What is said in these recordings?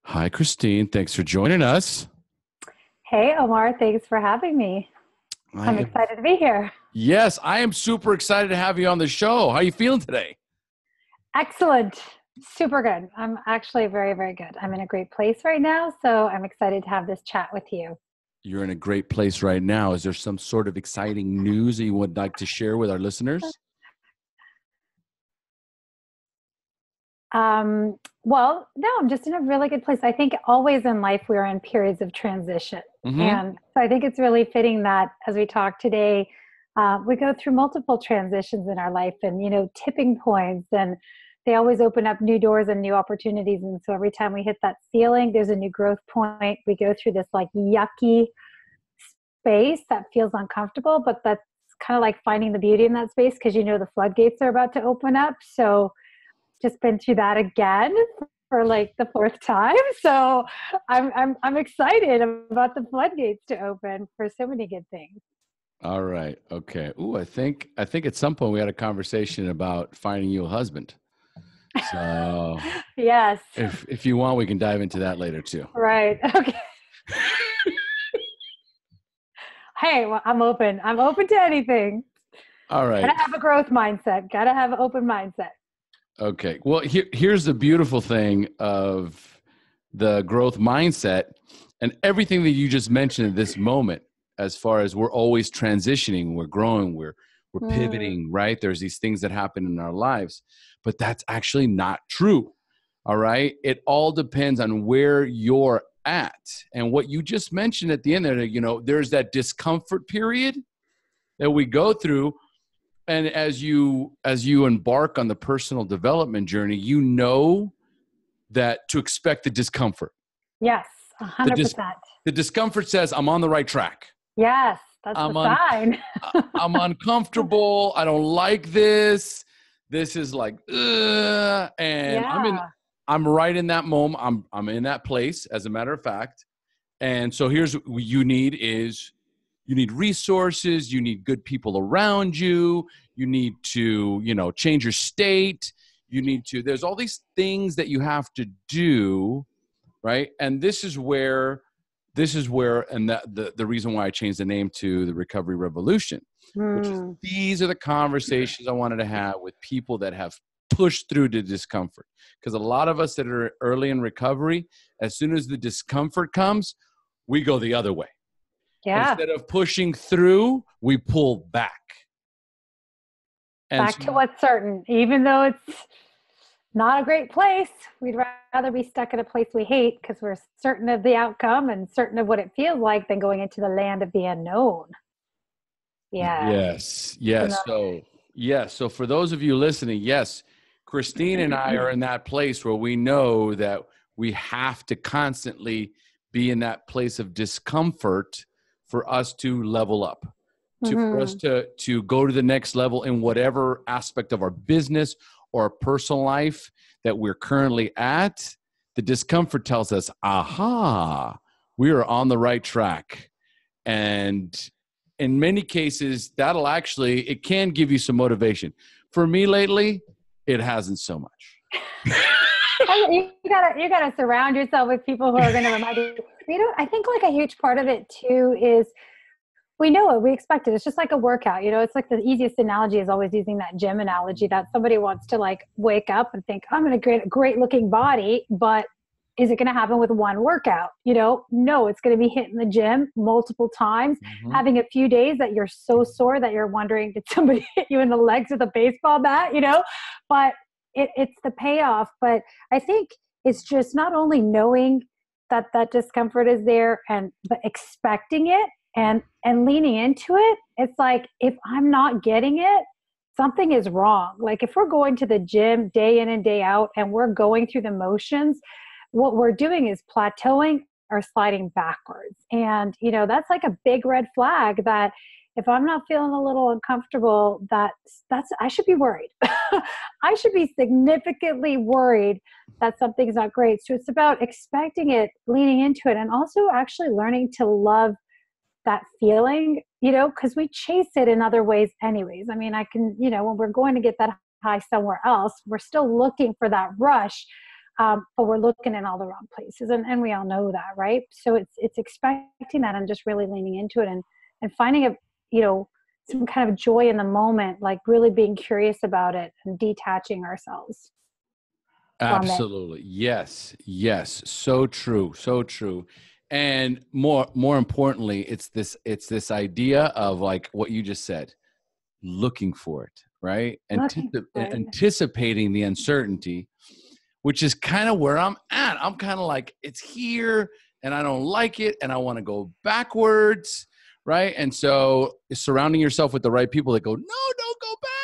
Hi, Christine. Thanks for joining us. Hey, Omar, thanks for having me. I I'm am, excited to be here. yes, I am super excited to have you on the show. How are you feeling today? Excellent. Super good. I'm actually very, very good. I'm in a great place right now, so I'm excited to have this chat with you. You're in a great place right now. Is there some sort of exciting news that you would like to share with our listeners? No, I'm just in a really good place. I think always in life we're in periods of transition. Mm-hmm. And so I think it's really fitting that as we talk today, we go through multiple transitions in our life and, tipping points, and they always open up new doors and new opportunities. And so every time we hit that ceiling, there's a new growth point. We go through this like yucky space that feels uncomfortable, but that's kind of like finding the beauty in that space because the floodgates are about to open up. So just been through that again for like the fourth time. So I'm excited about the floodgates to open for so many good things. All right. Okay. Ooh, I think at some point we had a conversation about finding you a husband. So Yes. if you want, we can dive into that later too. Right. Okay. Hey, well, I'm open. I'm open to anything. All right. Gotta have a growth mindset. Gotta have an open mindset. Okay. Well, here's the beautiful thing of the growth mindset and everything that you just mentioned at this moment, as far as we're always transitioning, we're growing, we're Mm, pivoting, right? There's these things that happen in our lives, but that's actually not true. All right. It all depends on where you're at. And what you just mentioned at the end there, there's that discomfort period that we go through, and as you embark on the personal development journey, you know that to expect the discomfort. yes, The dis- 100%. the discomfort says I'm on the right track. Yes, that's the I'm un- sign. I'm uncomfortable. I don't like this. This is like, ugh, and Yeah. I'm right in that moment. I'm in that place, as a matter of fact. And so here's what you need resources, you need good people around you, you need to, change your state, there's all these things that you have to do, right? And this is where and the reason why I changed the name to the Recovery Revolution, which is Mm, these are the conversations I wanted to have with people that have pushed through the discomfort. Because a lot of us that are early in recovery, as soon as the discomfort comes, we go the other way. yeah. Instead of pushing through, we pull back. And Back so, to what's certain, even though it's not a great place. We'd rather be stuck in a place we hate because we're certain of the outcome and certain of what it feels like than going into the land of the unknown. Yeah. yes, So yes. no. So for those of you listening, yes, Christine and I are in that place where we know that we have to constantly be in that place of discomfort for us to level up, for us Hmm. to go to the next level in whatever aspect of our business or our personal life that we're currently at. The discomfort tells us, aha, we are on the right track. And in many cases, it can give you some motivation. For me lately, it hasn't so much. You gotta surround yourself with people who are going to remind you. I think like a huge part of it too is we know it, we expect it. It's just like a workout. It's like the easiest analogy is always using that gym analogy that somebody wants to like wake up and think, I'm going to get a great looking body, but is it going to happen with one workout? No, it's going to be hitting the gym multiple times, Mhm. having a few days that you're so sore that you're wondering, did somebody hit you in the legs with a baseball bat? But it's the payoff. But I think it's just not only knowing that that discomfort is there and but expecting it and leaning into it. It's like if I'm not getting it, something is wrong. Like if we're going to the gym day in and day out and we're going through the motions, what we're doing is plateauing or sliding backwards. And that's like a big red flag that if I'm not feeling a little uncomfortable, that's I should be worried. I should be significantly worried that something's not great. So it's about expecting it, leaning into it, and also actually learning to love that feeling, because we chase it in other ways anyways. I mean, when we're going to get that high somewhere else, we're still looking for that rush. but we're looking in all the wrong places, and we all know that, right? So it's expecting that and just really leaning into it and finding a, some kind of joy in the moment, like really being curious about it and detaching ourselves from it. Absolutely. Yes. Yes. So true. So true. And more importantly, it's this idea of like what you just said, looking for it, right? Looking for it. Anticipating the uncertainty, which is kind of where I'm at. I'm kind of like, it's here and I don't like it and I want to go backwards, right? And so surrounding yourself with the right people that go, no, don't go back.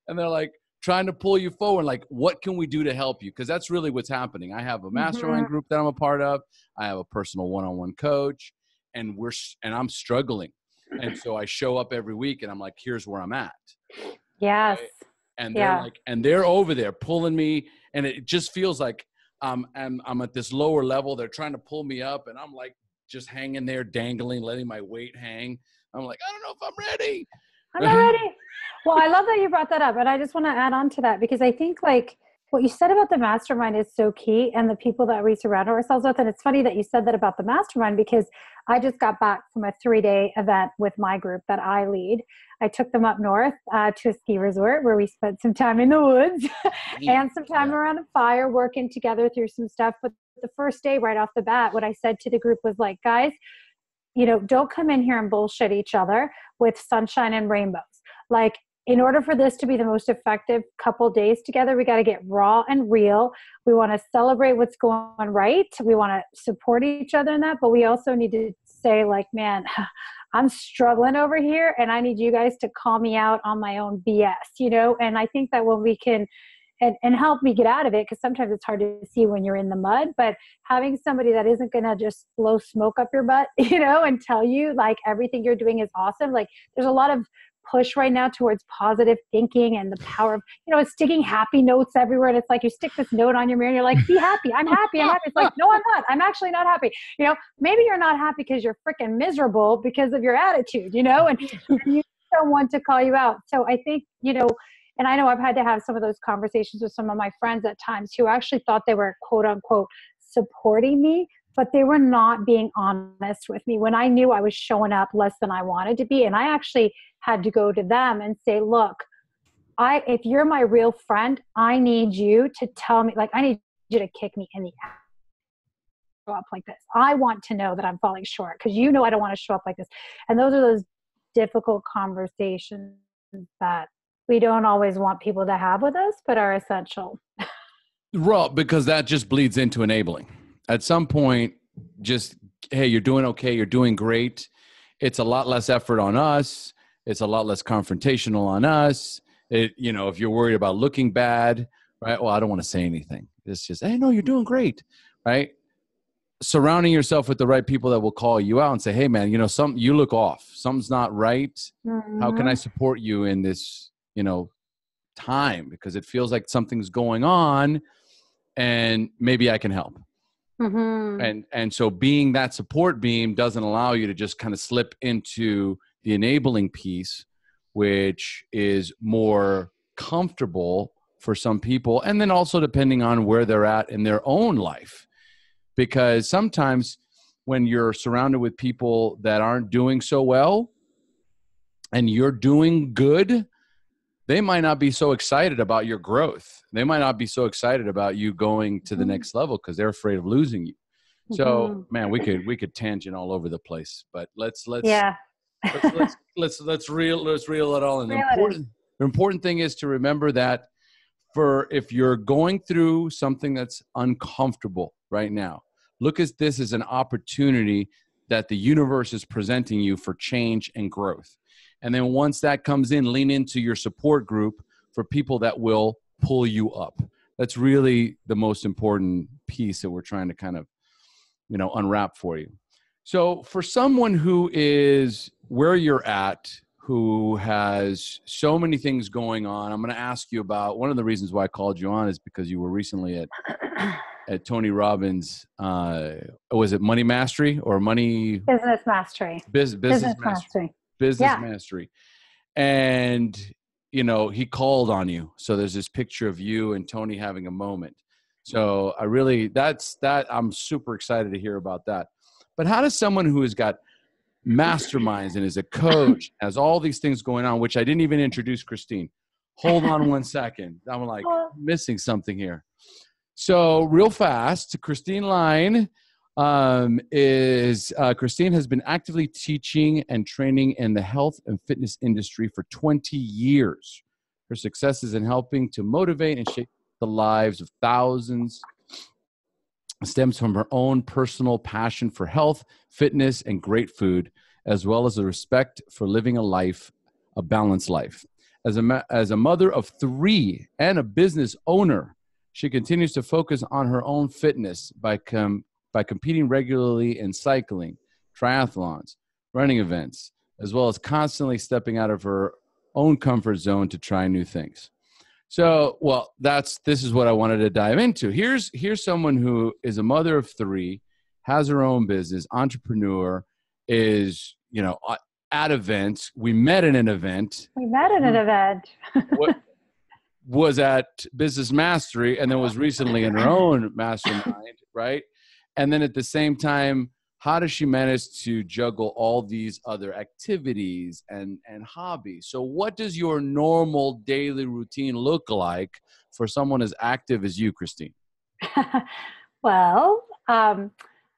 and they're like trying to pull you forward. Like, what can we do to help you? Because that's really what's happening. I have a mastermind group that I'm a part of. I have a personal one-on-one coach, and I'm struggling. And so I show up every week and I'm like, here's where I'm at. Yes. Right? And they're like, and they're over there pulling me. And it just feels like I'm at this lower level. They're trying to pull me up and I'm like just hanging there, dangling, letting my weight hang. I'm like, I don't know if I'm ready. I'm not ready. Well, I love that you brought that up. And I just want to add on to that because I think like what you said about the mastermind is so key and the people that we surround ourselves with. And it's funny that you said that about the mastermind because I just got back from a 3-day event with my group that I lead. I took them up north to a ski resort where we spent some time in the woods and some time around a fire working together through some stuff. But the first day right off the bat, what I said to the group was like, guys, don't come in here and bullshit each other with sunshine and rainbows. Like, in order for this to be the most effective couple days together, we got to get raw and real. We want to celebrate what's going right. We want to support each other in that, but we also need to say like, man, I'm struggling over here and I need you guys to call me out on my own BS, And I think that when we can, and help me get out of it, because sometimes it's hard to see when you're in the mud, but having somebody that isn't going to just blow smoke up your butt, and tell you like everything you're doing is awesome. Like there's a lot of push right now towards positive thinking and the power of, sticking happy notes everywhere. And it's like, you stick this note on your mirror and you're like, be happy. I'm happy. I'm happy. It's like, no, I'm not. I'm actually not happy. Maybe you're not happy because you're freaking miserable because of your attitude, and you don't want to call you out. So I think, and I know I've had to have some of those conversations with some of my friends at times who actually thought they were quote unquote supporting me, but they were not being honest with me when I knew I was showing up less than I wanted to be. And I actually had to go to them and say, look, if you're my real friend, I need you to tell me, like, I need you to kick me in the ass. Show up like this. I want to know that I'm falling short because I don't want to show up like this. And those are those difficult conversations that we don't always want people to have with us, but are essential. Well, because that just bleeds into enabling. At some point, just, hey, you're doing okay. You're doing great. It's a lot less effort on us. It's a lot less confrontational on us. If you're worried about looking bad, right? Well, I don't want to say anything. It's just, hey, no, you're doing great, right? Surrounding yourself with the right people that will call you out and say, hey, man, you look off. Something's not right. Mm-hmm. How can I support you in this, time? Because it feels like something's going on and maybe I can help. Mm-hmm. And so being that support beam doesn't allow you to just kind of slip into the enabling piece, which is more comfortable for some people. And then also depending on where they're at in their own life. Because sometimes when you're surrounded with people that aren't doing so well and you're doing good, they might not be so excited about your growth. They might not be so excited about you going to the next level because they're afraid of losing you. So, man, we could tangent all over the place, but let's reel it all in. The important thing is to remember that if you're going through something that's uncomfortable right now, look at this as an opportunity that the universe is presenting you for change and growth. And then once that comes in, lean into your support group for people that will pull you up. That's really the most important piece that we're trying to kind of, unwrap for you. So for someone who is where you're at, who has so many things going on, I'm going to ask you about one of the reasons why I called you on is because you were recently at Tony Robbins. Was it Money Mastery or Money? Business Mastery. Business Mastery. Business Mastery. And, he called on you. So there's this picture of you and Tony having a moment. So I'm super excited to hear about that. But how does someone who has got masterminds and is a coach, has all these things going on, which I didn't even introduce Christine. Hold on one second. I'm like missing something here. So real fast, Christine Line Christine has been actively teaching and training in the health and fitness industry for 20 years. Her success is in helping to motivate and shape the lives of thousands. Stems from her own personal passion for health, fitness, and great food, as well as a respect for living a balanced life. As a mother of 3 and a business owner, she continues to focus on her own fitness by competing regularly in cycling, triathlons, running events, as well as constantly stepping out of her own comfort zone to try new things. So, well, this is what I wanted to dive into. Here's someone who is a mother of 3, has her own business, entrepreneur, is, at events. We met at an event. Was at Business Mastery, and then was recently in her own mastermind, right? And then at the same time, how does she manage to juggle all these other activities and hobbies? So what does your normal daily routine look like for someone as active as you, Christine? Well, wow,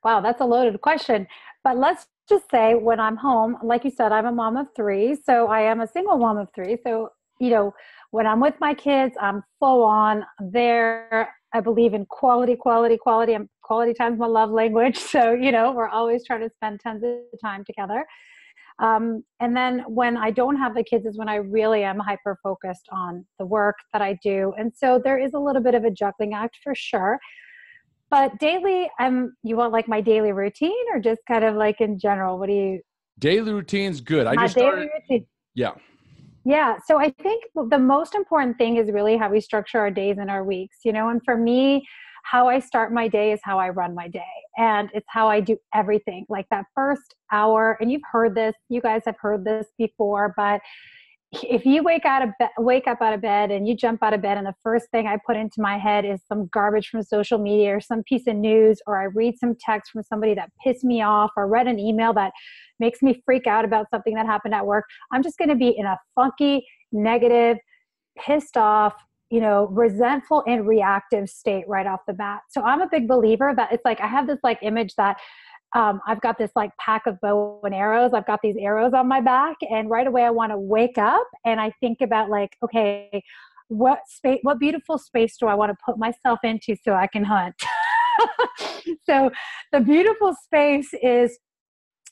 that's a loaded question. But let's just say when I'm home, like you said, I'm a mom of 3. So I am a single mom of 3. So, when I'm with my kids, I'm full on there. I believe in quality, and quality time is my love language. So, we're always trying to spend tons of time together. And then when I don't have the kids is when I really am hyper focused on the work that I do. And so there is a little bit of a juggling act for sure. But daily, you want like my daily routine or just kind of like in general? What do you? Daily routine's good. Daily routine. Yeah. Yeah. So I think the most important thing is really how we structure our days and our weeks, and for me, how I start my day is how I run my day. And it's how I do everything. Like that first hour, and you guys have heard this before, but if you wake up out of bed and you jump out of bed and the first thing I put into my head is some garbage from social media or some piece of news, or I read some text from somebody that pissed me off, or read an email that makes me freak out about something that happened at work, I'm just going to be in a funky, negative, pissed off, resentful and reactive state right off the bat. So I'm a big believer that it's like, I have this like image that I've got this like pack of bow and arrows. I've got these arrows on my back, and right away I want to wake up and I think about like, okay, what beautiful space do I want to put myself into so I can hunt? So the beautiful space is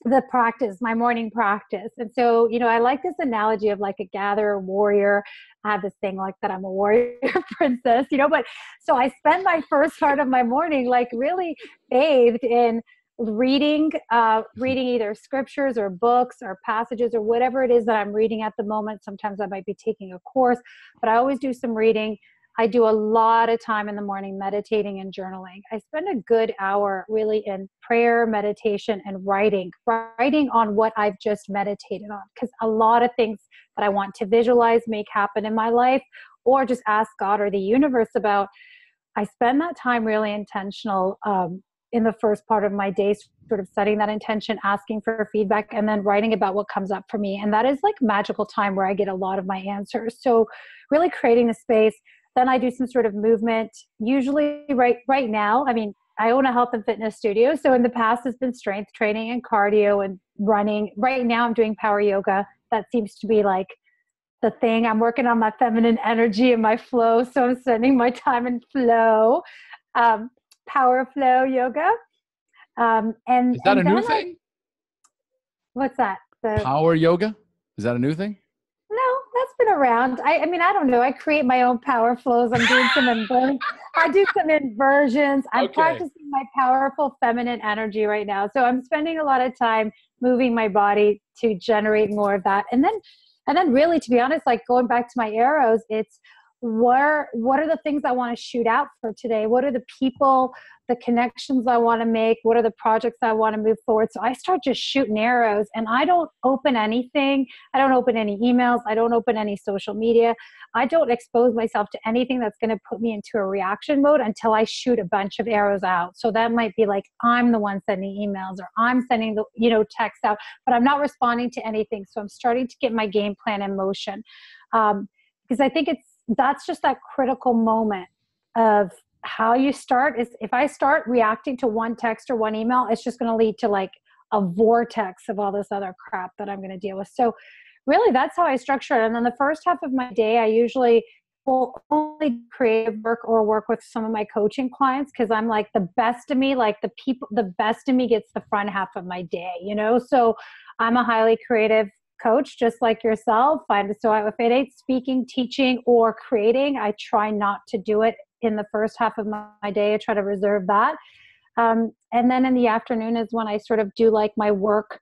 the practice, my morning practice. And so, I like this analogy of like a gatherer warrior. I have this thing like that I'm a warrior princess, but so I spend my first part of my morning like really bathed in reading either scriptures or books or passages or whatever it is that I'm reading at the moment. Sometimes I might be taking a course, but I always do some reading. I do a lot of time in the morning meditating and journaling. I spend a good hour really in prayer, meditation, and writing on what I've just meditated on. Because a lot of things that I want to visualize, make happen in my life, or just ask God or the universe about, I spend that time really intentional in the first part of my day, sort of setting that intention, asking for feedback, and then writing about what comes up for me. And that is like magical time where I get a lot of my answers. So really creating the space. Then I do some sort of movement, usually right now. I mean, I own a health and fitness studio. So in the past, it's been strength training and cardio and running. Right now, I'm doing power yoga. That seems to be like the thing. I'm working on my feminine energy and my flow. So I'm spending my time in flow, power flow yoga. And is that a new thing? What's that? Power yoga? Is that a new thing? No, that's been around. I mean, I don't know. I create my own power flows. I'm doing some inversions. I'm practicing my powerful feminine energy right now. So I'm spending a lot of time moving my body to generate more of that. And then really, to be honest, like going back to my arrows, it's what are the things I want to shoot out for today? What are the people, the connections I want to make? What are the projects I want to move forward? So I start just shooting arrows, and I don't open anything. I don't open any emails. I don't open any social media. I don't expose myself to anything that's going to put me into a reaction mode until I shoot a bunch of arrows out. So that might be like, I'm the one sending emails, or I'm sending the, text out, but I'm not responding to anything. So I'm starting to get my game plan in motion. Because I think that's just that critical moment of how you start. Is if I start reacting to one text or one email, it's just going to lead to like a vortex of all this other crap that I'm going to deal with. So really, that's how I structure it. And then the first half of my day, I usually will only creative work or work with some of my coaching clients, because I'm like, the best of me, like the best of me gets the front half of my day, So I'm a highly creative coach, just like yourself. So if it ain't speaking, teaching, or creating, I try not to do it in the first half of my day. I try to reserve that. And then in the afternoon is when I sort of do like my work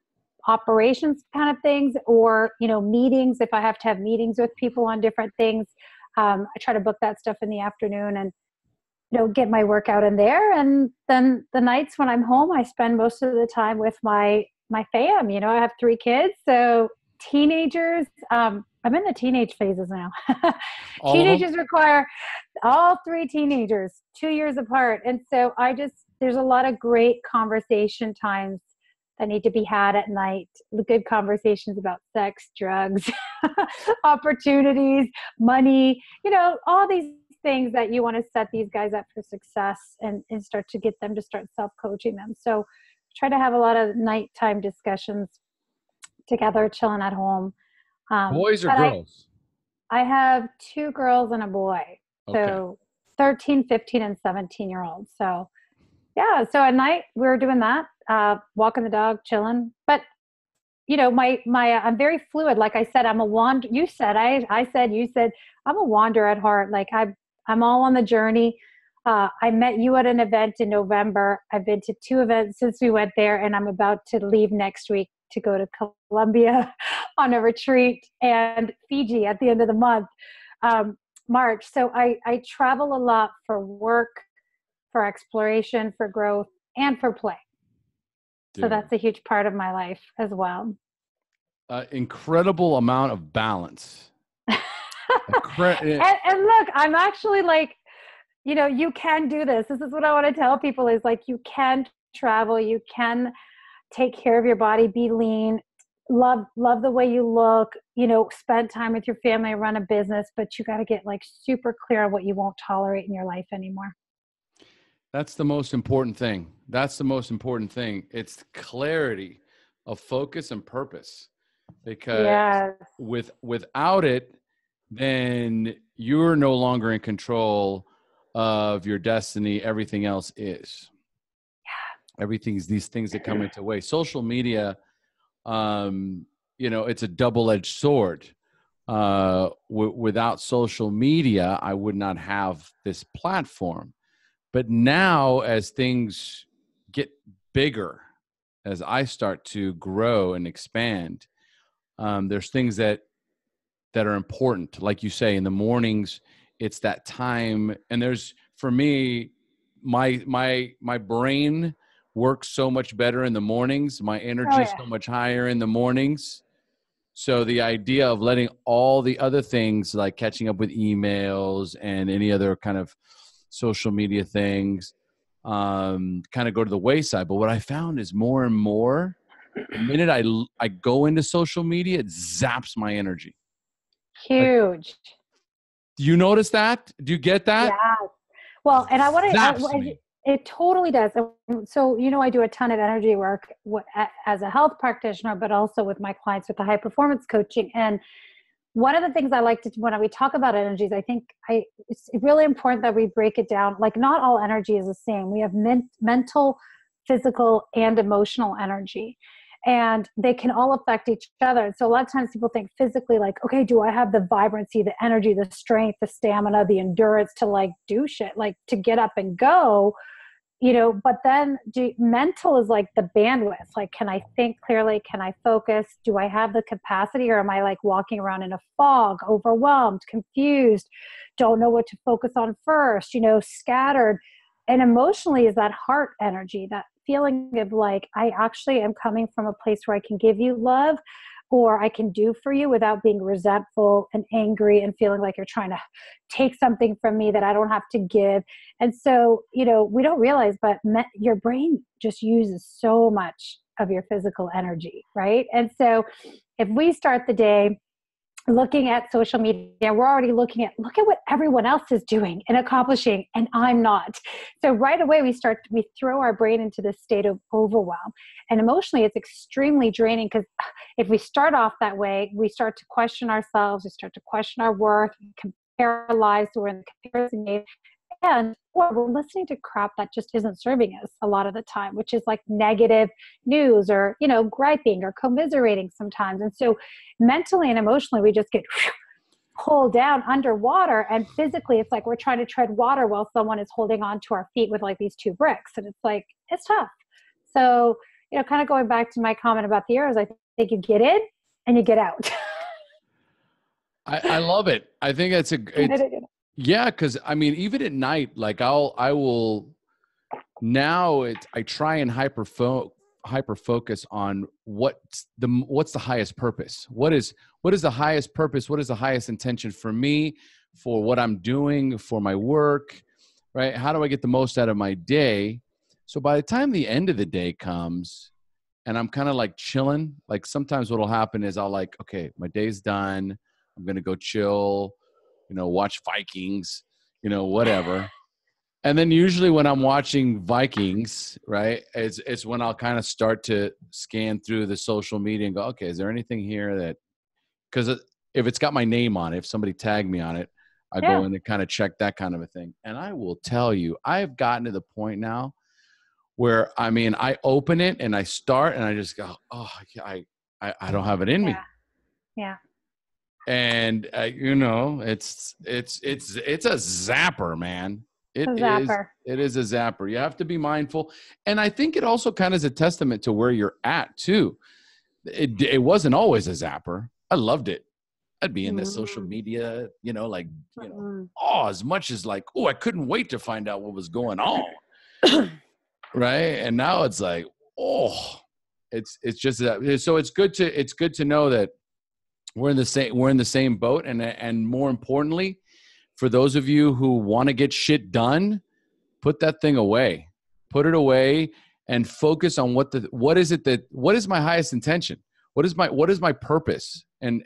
operations kind of things, or, meetings. If I have to have meetings with people on different things, I try to book that stuff in the afternoon and, get my workout in there. And then the nights when I'm home, I spend most of the time with my fam. I have 3 kids. So teenagers, I'm in the teenage phases now. Teenagers require all 3 teenagers, 2 years apart. And so there's a lot of great conversation times that need to be had at night. The good conversations about sex, drugs, opportunities, money, all these things that you want to set these guys up for success and start to get them to start self-coaching them. So try to have a lot of nighttime discussions together, chilling at home. Boys or girls? I have 2 girls and a boy. Okay. So 13, 15, and 17-year-olds. So yeah. So at night we're doing that, walking the dog, chilling. But I'm very fluid. Like I said, I'm a wander. You said, I said, you said, I'm a wanderer at heart. Like I'm all on the journey. I met you at an event in November. I've been to 2 events since we went there, and I'm about to leave next week to go to Colombia on a retreat, and Fiji at the end of the month, March. So I travel a lot for work, for exploration, for growth, and for play. Dude. So that's a huge part of my life as well. Incredible amount of balance. And look, I'm actually like, you can do this. This is what I want to tell people is like, you can travel, you can take care of your body, be lean, love the way you look, spend time with your family, run a business, but you got to get like super clear on what you won't tolerate in your life anymore. That's the most important thing. It's clarity of focus and purpose, because without it, then you're no longer in control of your destiny. Everything else is. Everything's these things that come into way. Social media, it's a double-edged sword. Without social media, I would not have this platform. But now, as things get bigger, as I start to grow and expand, there's things that are important. Like you say, in the mornings, it's that time. And for me, my brain works so much better in the mornings. My energy is so much higher in the mornings. So the idea of letting all the other things, like catching up with emails and any other kind of social media things, kind of go to the wayside. But what I found is more and more, the minute I go into social media, it zaps my energy. Huge. Do you notice that? Do you get that? Yeah. Well, and I want to, it totally does. So, I do a ton of energy work as a health practitioner, but also with my clients with the high performance coaching. And one of the things I like to, when we talk about energies, I think it's really important that we break it down. Like, not all energy is the same. We have mental, physical, and emotional energy, and they can all affect each other. So a lot of times people think physically, like, okay, do I have the vibrancy, the energy, the strength, the stamina, the endurance to like do shit, like to get up and go? but then mental is like the bandwidth. Like, can I think clearly? Can I focus? Do I have the capacity, or am I like walking around in a fog, overwhelmed, confused, don't know what to focus on first, scattered? And emotionally is that heart energy, that feeling of like, I actually am coming from a place where I can give you love, or I can do for you without being resentful and angry and feeling like you're trying to take something from me that I don't have to give. And so, we don't realize, but your brain just uses so much of your physical energy, right? And so if we start the day looking at social media, we're already look at what everyone else is doing and accomplishing, and I'm not. So right away we throw our brain into this state of overwhelm. And emotionally, it's extremely draining, because if we start off that way, we start to question ourselves, we start to question our worth, we compare our lives, we're in the comparison game, or we're listening to crap that just isn't serving us a lot of the time, which is like negative news, or, griping or commiserating sometimes. And so mentally and emotionally, we just get pulled down underwater. And physically, it's like we're trying to tread water while someone is holding on to our feet with like these two bricks. And it's like, it's tough. So, kind of going back to my comment about the arrows, I think you get in and you get out. I love it. I think yeah. Cause I mean, even at night, like I try and hyper focus on what's the highest purpose. What is the highest purpose? What is the highest intention for me, for what I'm doing, for my work, right? How do I get the most out of my day? So by the time the end of the day comes and I'm kind of like chilling, like sometimes what'll happen is I'll like, okay, my day's done. I'm going to go chill, watch Vikings, whatever. And then usually when I'm watching Vikings, right, it's when I'll kind of start to scan through the social media and go, okay, is there anything here that, because if it's got my name on it, if somebody tagged me on it, I go in and kind of check that kind of a thing. And I will tell you, I've gotten to the point now where, I mean, I open it and I start and I just go, oh, I don't have it in me. Yeah. And it's a zapper, man. It is a zapper. You have to be mindful. And I think it also kind of is a testament to where you're at too. It wasn't always a zapper. I loved it. I'd be in the social media, as much as like, oh, I couldn't wait to find out what was going on. Right. And now it's like, oh, it's just that. So it's good to know that we're in the same boat. And more importantly, for those of you who want to get shit done, put that thing away, put it away and focus on what is my highest intention? What is my purpose? And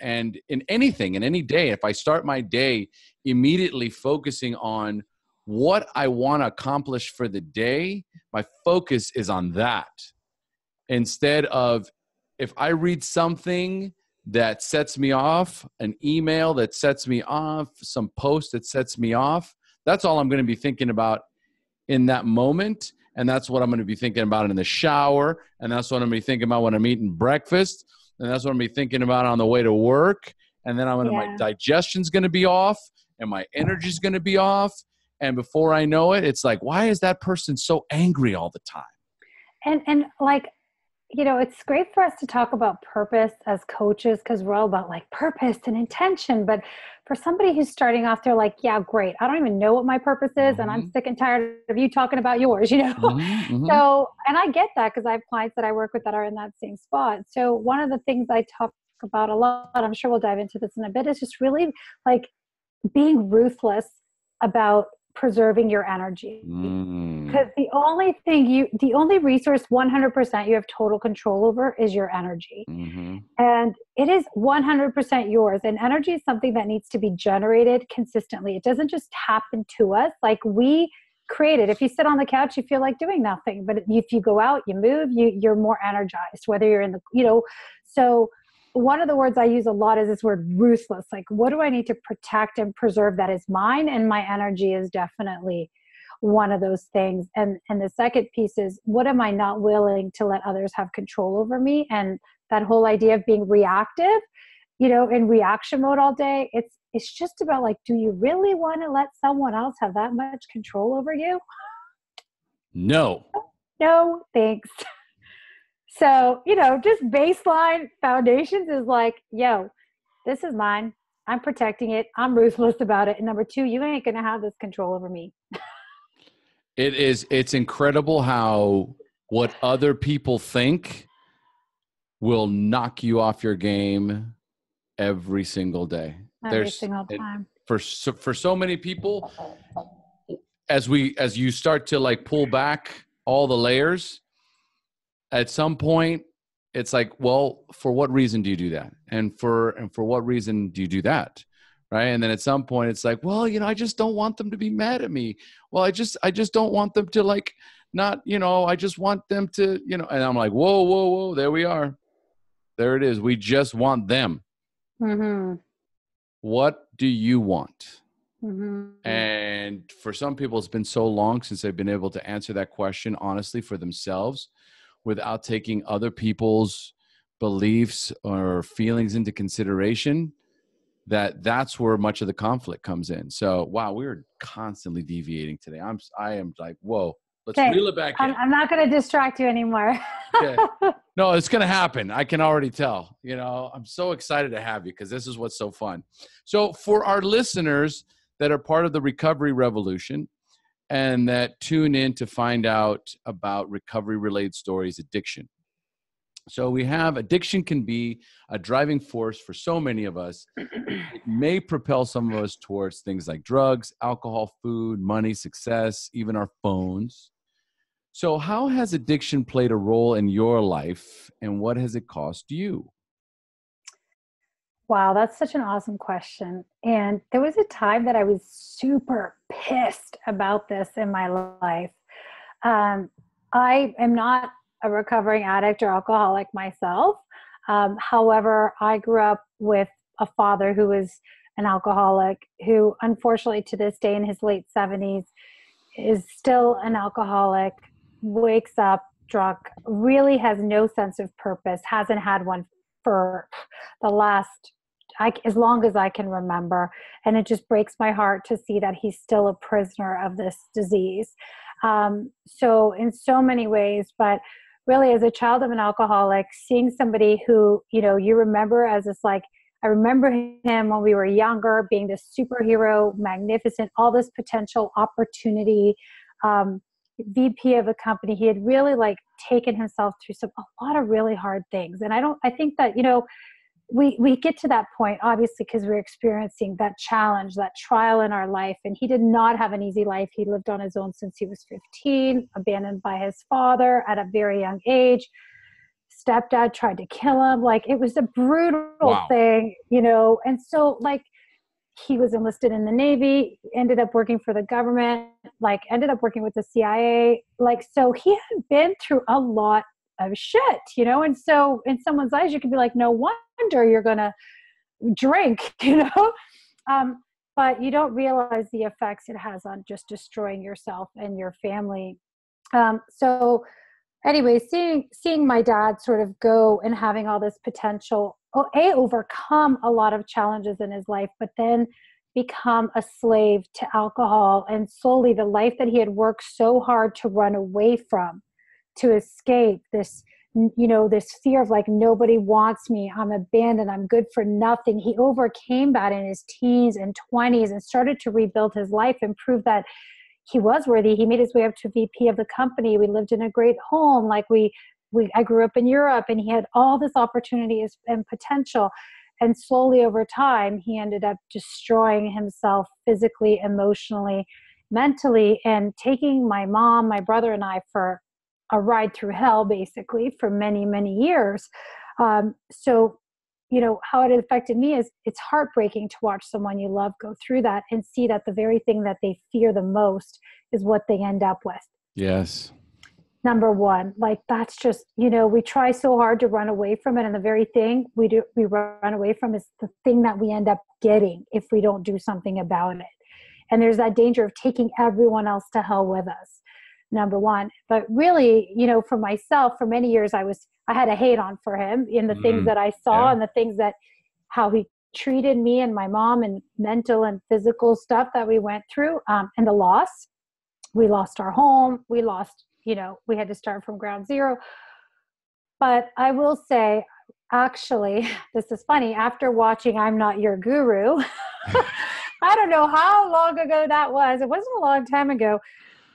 in anything, in any day, if I start my day immediately focusing on what I want to accomplish for the day, my focus is on that. Instead of, if I read something that sets me off, an email that sets me off, some post that sets me off, that's all I'm going to be thinking about in that moment. And that's what I'm going to be thinking about in the shower. And that's what I'm going to be thinking about when I'm eating breakfast. And that's what I'm going to be thinking about on the way to work. And then my digestion's going to be off and my energy's going to be off. And before I know it, it's like, why is that person so angry all the time? And like, it's great for us to talk about purpose as coaches, because we're all about like purpose and intention. But for somebody who's starting off, they're like, yeah, great. I don't even know what my purpose is. And I'm sick and tired of you talking about yours, So, and I get that, because I have clients that I work with that are in that same spot. So one of the things I talk about a lot, I'm sure we'll dive into this in a bit, is just really like being ruthless about preserving your energy. Because the only resource 100% you have total control over is your energy. And it is 100% yours. And energy is something that needs to be generated consistently. It doesn't just happen to us. Like, we create it. If you sit on the couch, you feel like doing nothing. But if you go out, you move, you're more energized, whether you're in the, so one of the words I use a lot is this word ruthless. Like, what do I need to protect and preserve that is mine? And my energy is definitely one of those things. And the second piece is, what am I not willing to let others have control over me? And that whole idea of being reactive, in reaction mode all day, it's just about like, do you really want to let someone else have that much control over you? No. No, thanks. So, just baseline foundations is like, yo, this is mine. I'm protecting it. I'm ruthless about it. And number two, you ain't going to have this control over me. It's incredible how what other people think will knock you off your game every single day. Every single time. For so many people, as you start to like pull back all the layers, at some point it's like, well, for what reason do you do that? And for what reason do you do that? Right. And then at some point it's like, well, I just don't want them to be mad at me. Well, I just don't want them to like, not, I just want them to, and I'm like, whoa, there we are. There it is. We just want them. Mm-hmm. What do you want? Mm-hmm. And for some people, it's been so long since they've been able to answer that question honestly for themselves without taking other people's beliefs or feelings into consideration, that's where much of the conflict comes in. So, wow, we're constantly deviating today. I am like, whoa, let's reel it back in. I'm not going to distract you anymore. Okay. No, it's going to happen. I can already tell. I'm so excited to have you because this is what's so fun. So for our listeners that are part of the recovery revolution and that tune in to find out about recovery-related stories, addiction. So we have addiction can be a driving force for so many of us. It may propel some of us towards things like drugs, alcohol, food, money, success, even our phones. So how has addiction played a role in your life and what has it cost you? Wow, that's such an awesome question. And there was a time that I was super pissed about this in my life. I am not a recovering addict or alcoholic myself. However, I grew up with a father who was an alcoholic who, unfortunately, to this day in his late 70s, is still an alcoholic, wakes up drunk, really has no sense of purpose, hasn't had one for the last, as long as I can remember. And it just breaks my heart to see that he's still a prisoner of this disease. So in so many ways, but really as a child of an alcoholic, seeing somebody who, you remember as this, like, I remember him when we were younger being this superhero, magnificent, all this potential opportunity, VP of a company. He had really like taken himself through a lot of really hard things. And I think that, we get to that point, obviously, because we're experiencing that challenge, that trial in our life. And he did not have an easy life. He lived on his own since he was 15, abandoned by his father at a very young age. Stepdad tried to kill him. Like, it was a brutal thing, And so, like, he was enlisted in the Navy, ended up working for the government, like ended up working with the CIA. Like, so he had been through a lot of shit, And so in someone's eyes, you could be like, no wonder you're going to drink, but you don't realize the effects it has on just destroying yourself and your family. So anyway, seeing my dad sort of go and having all this potential, overcome a lot of challenges in his life, but then become a slave to alcohol, and slowly the life that he had worked so hard to run away from, to escape, this fear of like, nobody wants me, I'm abandoned, I'm good for nothing. He overcame that in his teens and 20s and started to rebuild his life and prove that he was worthy. He made his way up to VP of the company. We lived in a great home. Like I grew up in Europe, and he had all this opportunities and potential. And slowly over time, he ended up destroying himself physically, emotionally, mentally, and taking my mom, my brother, and I for a ride through hell, basically, for many, many years. So, how it affected me is it's heartbreaking to watch someone you love go through that and see that the very thing that they fear the most is what they end up with. Yes. Number one, like, that's just, we try so hard to run away from it. And the very thing we run away from is the thing that we end up getting if we don't do something about it. And there's that danger of taking everyone else to hell with us. Number one. But really, for myself, for many years, I had a hate on for him in the things that I saw and the things that, how he treated me and my mom, and mental and physical stuff that we went through, and the loss. We lost our home. We lost, we had to start from ground zero. But I will say, actually, this is funny. After watching I'm Not Your Guru, I don't know how long ago that was. It wasn't a long time ago.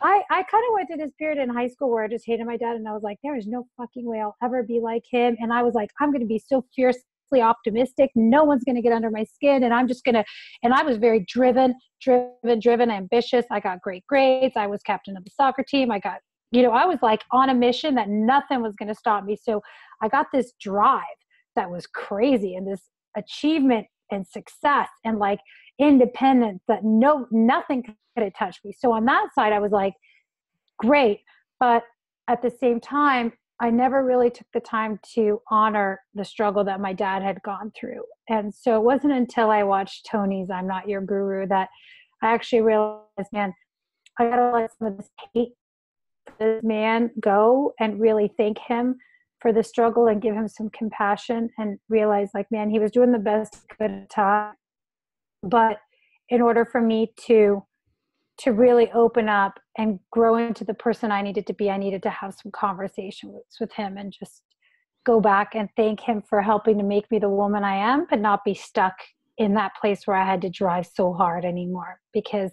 I kind of went through this period in high school where I just hated my dad. And I was like, there is no fucking way I'll ever be like him. And I was like, I'm going to be so fiercely optimistic. No one's going to get under my skin. And I'm just going to, and I was very driven, ambitious. I got great grades. I was captain of the soccer team. I got, I was like on a mission that nothing was going to stop me. So I got this drive that was crazy, and this achievement and success and like independence that nothing could have touched me. So on that side, I was like, great. But at the same time, I never really took the time to honor the struggle that my dad had gone through. And so it wasn't until I watched Tony's I'm Not Your Guru that I actually realized, man, I got to let some of this hate for this man go and really thank him for the struggle and give him some compassion and realize, like, man, he was doing the best he could at the time. But in order for me to really open up and grow into the person I needed to be, I needed to have some conversations with him and just go back and thank him for helping to make me the woman I am, but not be stuck in that place where I had to drive so hard anymore, because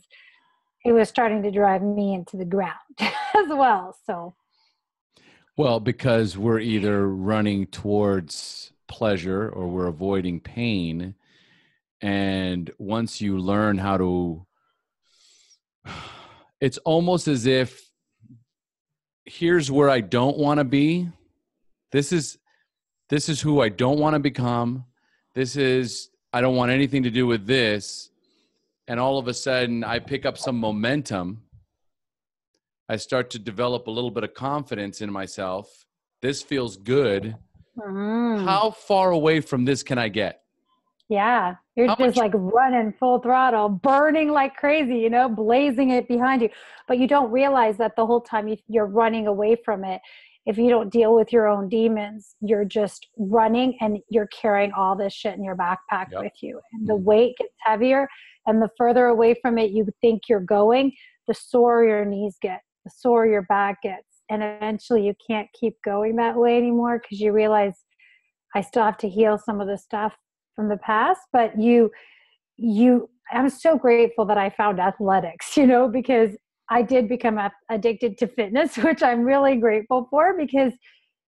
it was starting to drive me into the ground as well. So, well, because we're either running towards pleasure or we're avoiding pain. And once you learn how to, it's almost as if, here's where I don't want to be. This is who I don't want to become. I don't want anything to do with this. And all of a sudden I pick up some momentum. I start to develop a little bit of confidence in myself. This feels good. How far away from this can I get? Yeah. You're just like running full throttle, burning like crazy, blazing it behind you. But you don't realize that the whole time you're running away from it. If you don't deal with your own demons, you're just running and you're carrying all this shit in your backpack with you. And the weight gets heavier. And the further away from it you think you're going, the sore your knees get, the sore your back gets. And eventually you can't keep going that way anymore, because you realize I still have to heal some of the stuff from the past. But I'm so grateful that I found athletics, because I did become addicted to fitness, which I'm really grateful for, because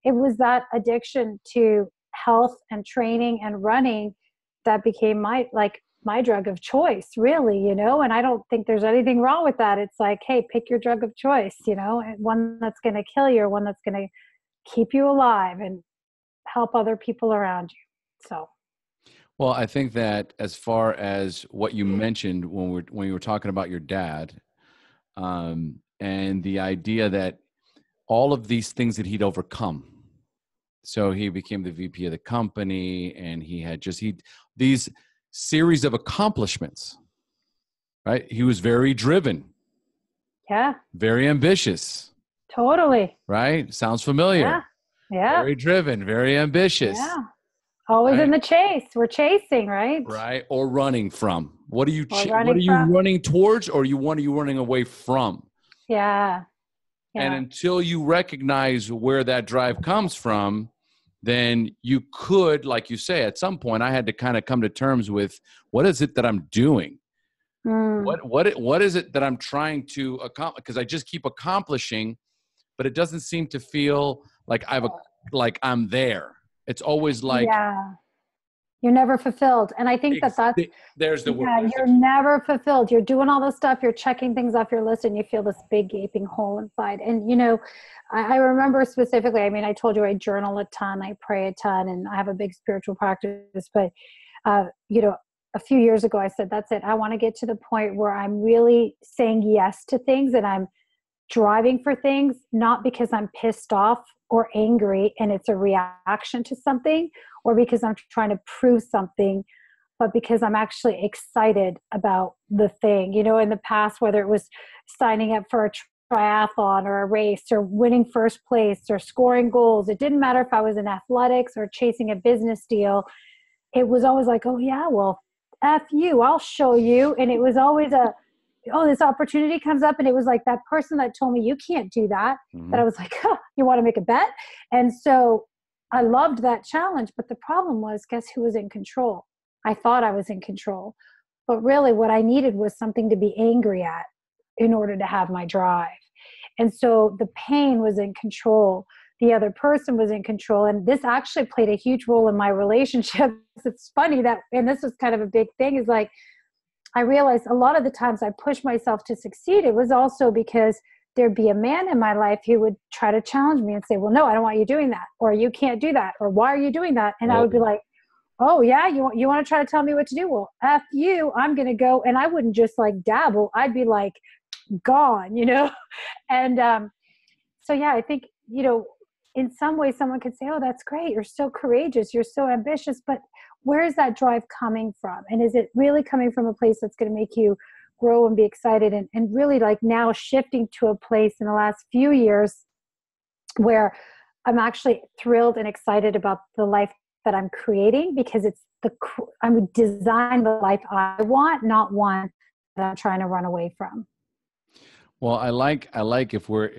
it was that addiction to health and training and running that became my drug of choice, really, and I don't think there's anything wrong with that. It's like, hey, pick your drug of choice, one that's going to kill you or one that's going to keep you alive and help other people around you. So. Well, I think that as far as what you mentioned when you were talking about your dad, and the idea that all of these things that he'd overcome. So he became the VP of the company, and he had these series of accomplishments, right? He was very driven. Yeah. Very ambitious. Totally. Right? Sounds familiar. Yeah. Very driven, very ambitious. Yeah. Always in the chase. We're chasing, right? Right. Or running from. What are you running running towards, or what are you running away from? Yeah. And until you recognize where that drive comes from, then you could, like you say, at some point I had to kind of come to terms with, what is it that I'm doing? What is it that I'm trying to accomplish? Because I just keep accomplishing, but it doesn't seem to feel like I'm there. It's always like, you're never fulfilled. And I think there's the word. Yeah, you're never fulfilled. You're doing all this stuff. You're checking things off your list and you feel this big gaping hole inside. And, I remember specifically, I told you I journal a ton, I pray a ton, and I have a big spiritual practice. But, a few years ago, I said, that's it. I want to get to the point where I'm really saying yes to things and I'm driving for things, not because I'm pissed off or angry and it's a reaction to something, or because I'm trying to prove something, but because I'm actually excited about the thing. In the past, whether it was signing up for a triathlon or a race or winning first place or scoring goals, it didn't matter if I was in athletics or chasing a business deal. It was always like, oh yeah, well, F you, I'll show you. And it was always oh, this opportunity comes up. And it was like that person that told me, you can't do that. That I was like, huh, you want to make a bet? And so I loved that challenge. But the problem was, guess who was in control? I thought I was in control. But really what I needed was something to be angry at in order to have my drive. And so the pain was in control. The other person was in control. And this actually played a huge role in my relationship. It's funny that, and this was kind of a big thing, is like, I realized a lot of the times I pushed myself to succeed. It was also because there'd be a man in my life who would try to challenge me and say, well, no, I don't want you doing that. Or you can't do that. Or why are you doing that? And I would be like, oh yeah, you want to try to tell me what to do? Well, F you, I'm going to go. And I wouldn't just like dabble. I'd be like gone, And so, yeah, I think, in some ways someone could say, oh, that's great. You're so courageous. You're so ambitious. But where is that drive coming from? And is it really coming from a place that's going to make you grow and be excited? And really like now shifting to a place in the last few years where I'm actually thrilled and excited about the life that I'm creating, because I'm designing the life I want, not one that I'm trying to run away from. Well, I like if we're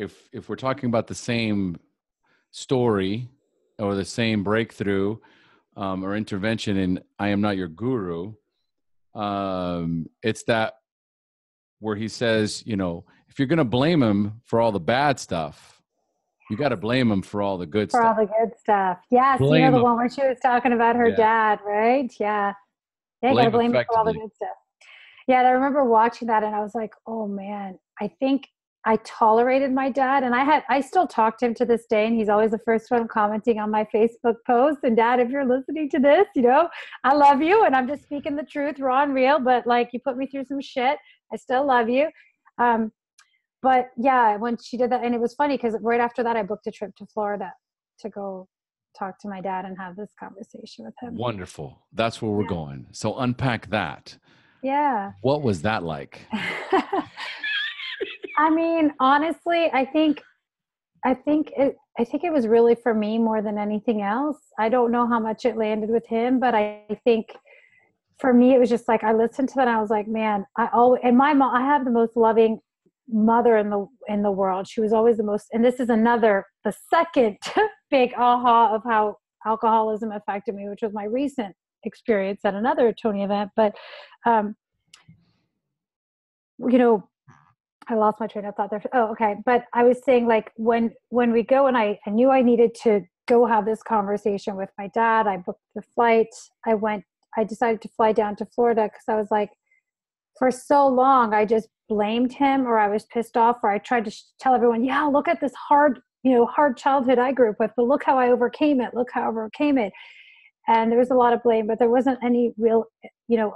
talking about the same story or the same breakthrough or intervention in I Am Not Your Guru, it's that where he says, if you're going to blame him for all the bad stuff, you got to blame him for all the good stuff. For all the good stuff. Yes. Blame the him. one where she was talking about her dad, right? Yeah. Yeah, you got to blame him for all the good stuff. Yeah, and I remember watching that and I was like, oh man, I think I tolerated my dad, and I still talk to him to this day, and he's always the first one commenting on my Facebook posts. And Dad, if you're listening to this, I love you, and I'm just speaking the truth, raw and real, but like you put me through some shit. I still love you. But yeah, when she did that, and it was funny because right after that, I booked a trip to Florida to go talk to my dad and have this conversation with him. Wonderful. That's where we're going. So unpack that. Yeah. What was that like? I mean, honestly, I think it was really for me more than anything else. I don't know how much it landed with him, but I think for me, it was just like, I listened to that and I was like, man, and my mom, I have the most loving mother in the world. She was always the most, and this is the second big aha of how alcoholism affected me, which was my recent experience at another Tony event. But, I lost my train of thought there. Oh, okay. But I was saying, like, when we go, and I knew I needed to go have this conversation with my dad. I booked the flight. I decided to fly down to Florida because I was like, for so long, I just blamed him, or I was pissed off, or I tried to tell everyone, yeah, look at this hard childhood I grew up with, but look how I overcame it. Look how I overcame it. And there was a lot of blame, but there wasn't any real,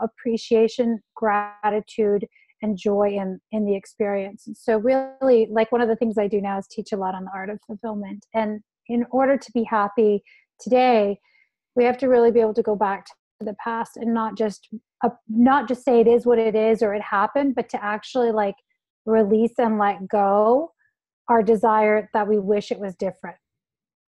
appreciation, gratitude, and joy in the experience. And so really, like, one of the things I do now is teach a lot on the art of fulfillment. And in order to be happy today, we have to really be able to go back to the past and not just say it is what it is or it happened, but to actually like release and let go our desire that we wish it was different.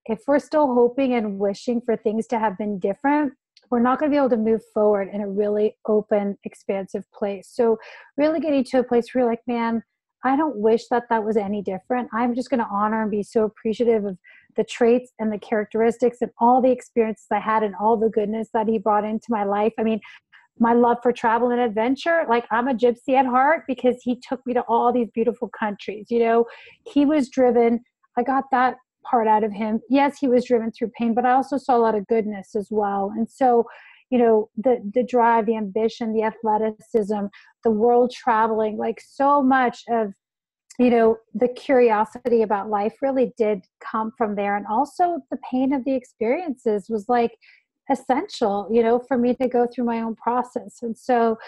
If we're still hoping and wishing for things to have been different, we're not going to be able to move forward in a really open, expansive place. So really getting to a place where you're like, man, I don't wish that was any different. I'm just going to honor and be so appreciative of the traits and the characteristics and all the experiences I had and all the goodness that he brought into my life. I mean, my love for travel and adventure, like, I'm a gypsy at heart because he took me to all these beautiful countries. He was driven. I got that part out of him. Yes, he was driven through pain, but I also saw a lot of goodness as well. And so, the drive, the ambition, the athleticism, the world traveling, like so much of, the curiosity about life really did come from there. And also the pain of the experiences was like essential, for me to go through my own process. And so,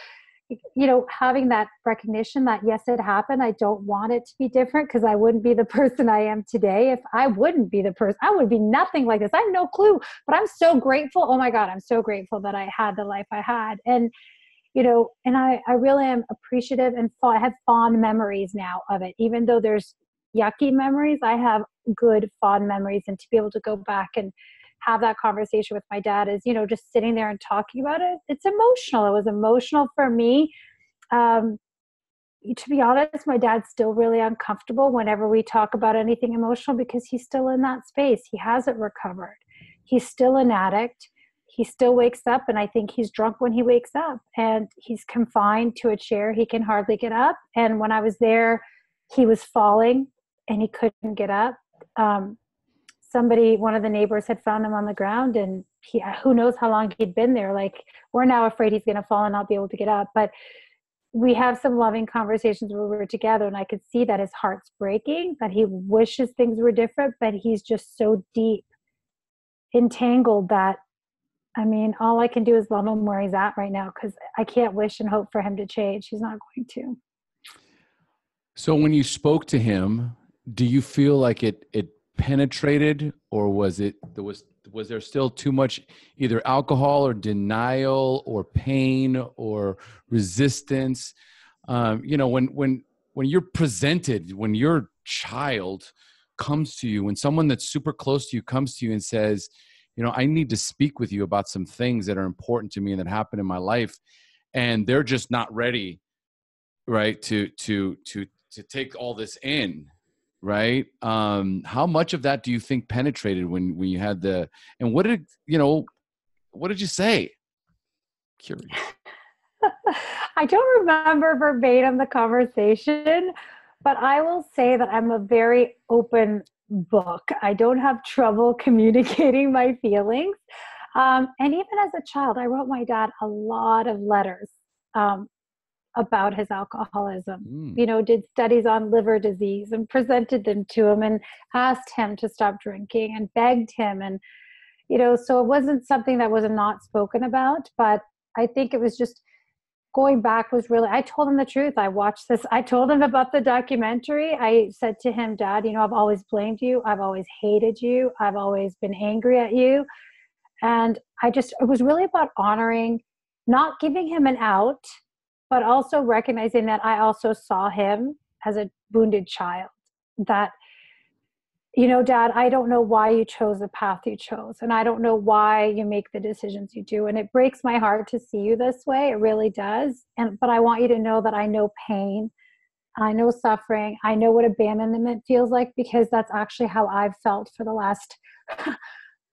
having that recognition that yes, it happened. I don't want it to be different, because I wouldn't be the person I am today if I wouldn't be the person. I would be nothing like this. I have no clue, but I'm so grateful. Oh my God, I'm so grateful that I had the life I had. And, and I really am appreciative, and I have fond memories now of it. Even though there's yucky memories, I have good fond memories. And to be able to go back and have that conversation with my dad is, just sitting there and talking about it. It's emotional. It was emotional for me. to be honest, my dad's still really uncomfortable whenever we talk about anything emotional because he's still in that space. He hasn't recovered. He's still an addict. He still wakes up, and I think he's drunk when he wakes up, and he's confined to a chair. He can hardly get up. And when I was there, he was falling and he couldn't get up. One of the neighbors had found him on the ground, and who knows how long he'd been there. Like, we're now afraid he's going to fall and not be able to get up. But we have some loving conversations where we're together, and I could see that his heart's breaking, that he wishes things were different, but he's just so deep entangled that, I mean, all I can do is love him where he's at right now, because I can't wish and hope for him to change. He's not going to. So when you spoke to him, do you feel like it penetrated, or was there still too much either alcohol or denial or pain or resistance? When you're presented, when your child comes to you, when someone that's super close to you comes to you and says, I need to speak with you about some things that are important to me and that happened in my life, and they're just not ready, right, to take all this in, right? How much of that do you think penetrated when you had and what did you say? Curious. I don't remember verbatim the conversation, but I will say that I'm a very open book. I don't have trouble communicating my feelings. And even as a child, I wrote my dad a lot of letters about his alcoholism, did studies on liver disease and presented them to him and asked him to stop drinking and begged him. And, so it wasn't something that was not spoken about, but I think it was just going back was really, I told him the truth. I watched this. I told him about the documentary. I said to him, Dad, I've always blamed you. I've always hated you. I've always been angry at you. And it was really about honoring, not giving him an out, but also recognizing that I also saw him as a wounded child. That, Dad, I don't know why you chose the path you chose. And I don't know why you make the decisions you do. And it breaks my heart to see you this way. It really does. But I want you to know that I know pain. I know suffering. I know what abandonment feels like, because that's actually how I've felt for the last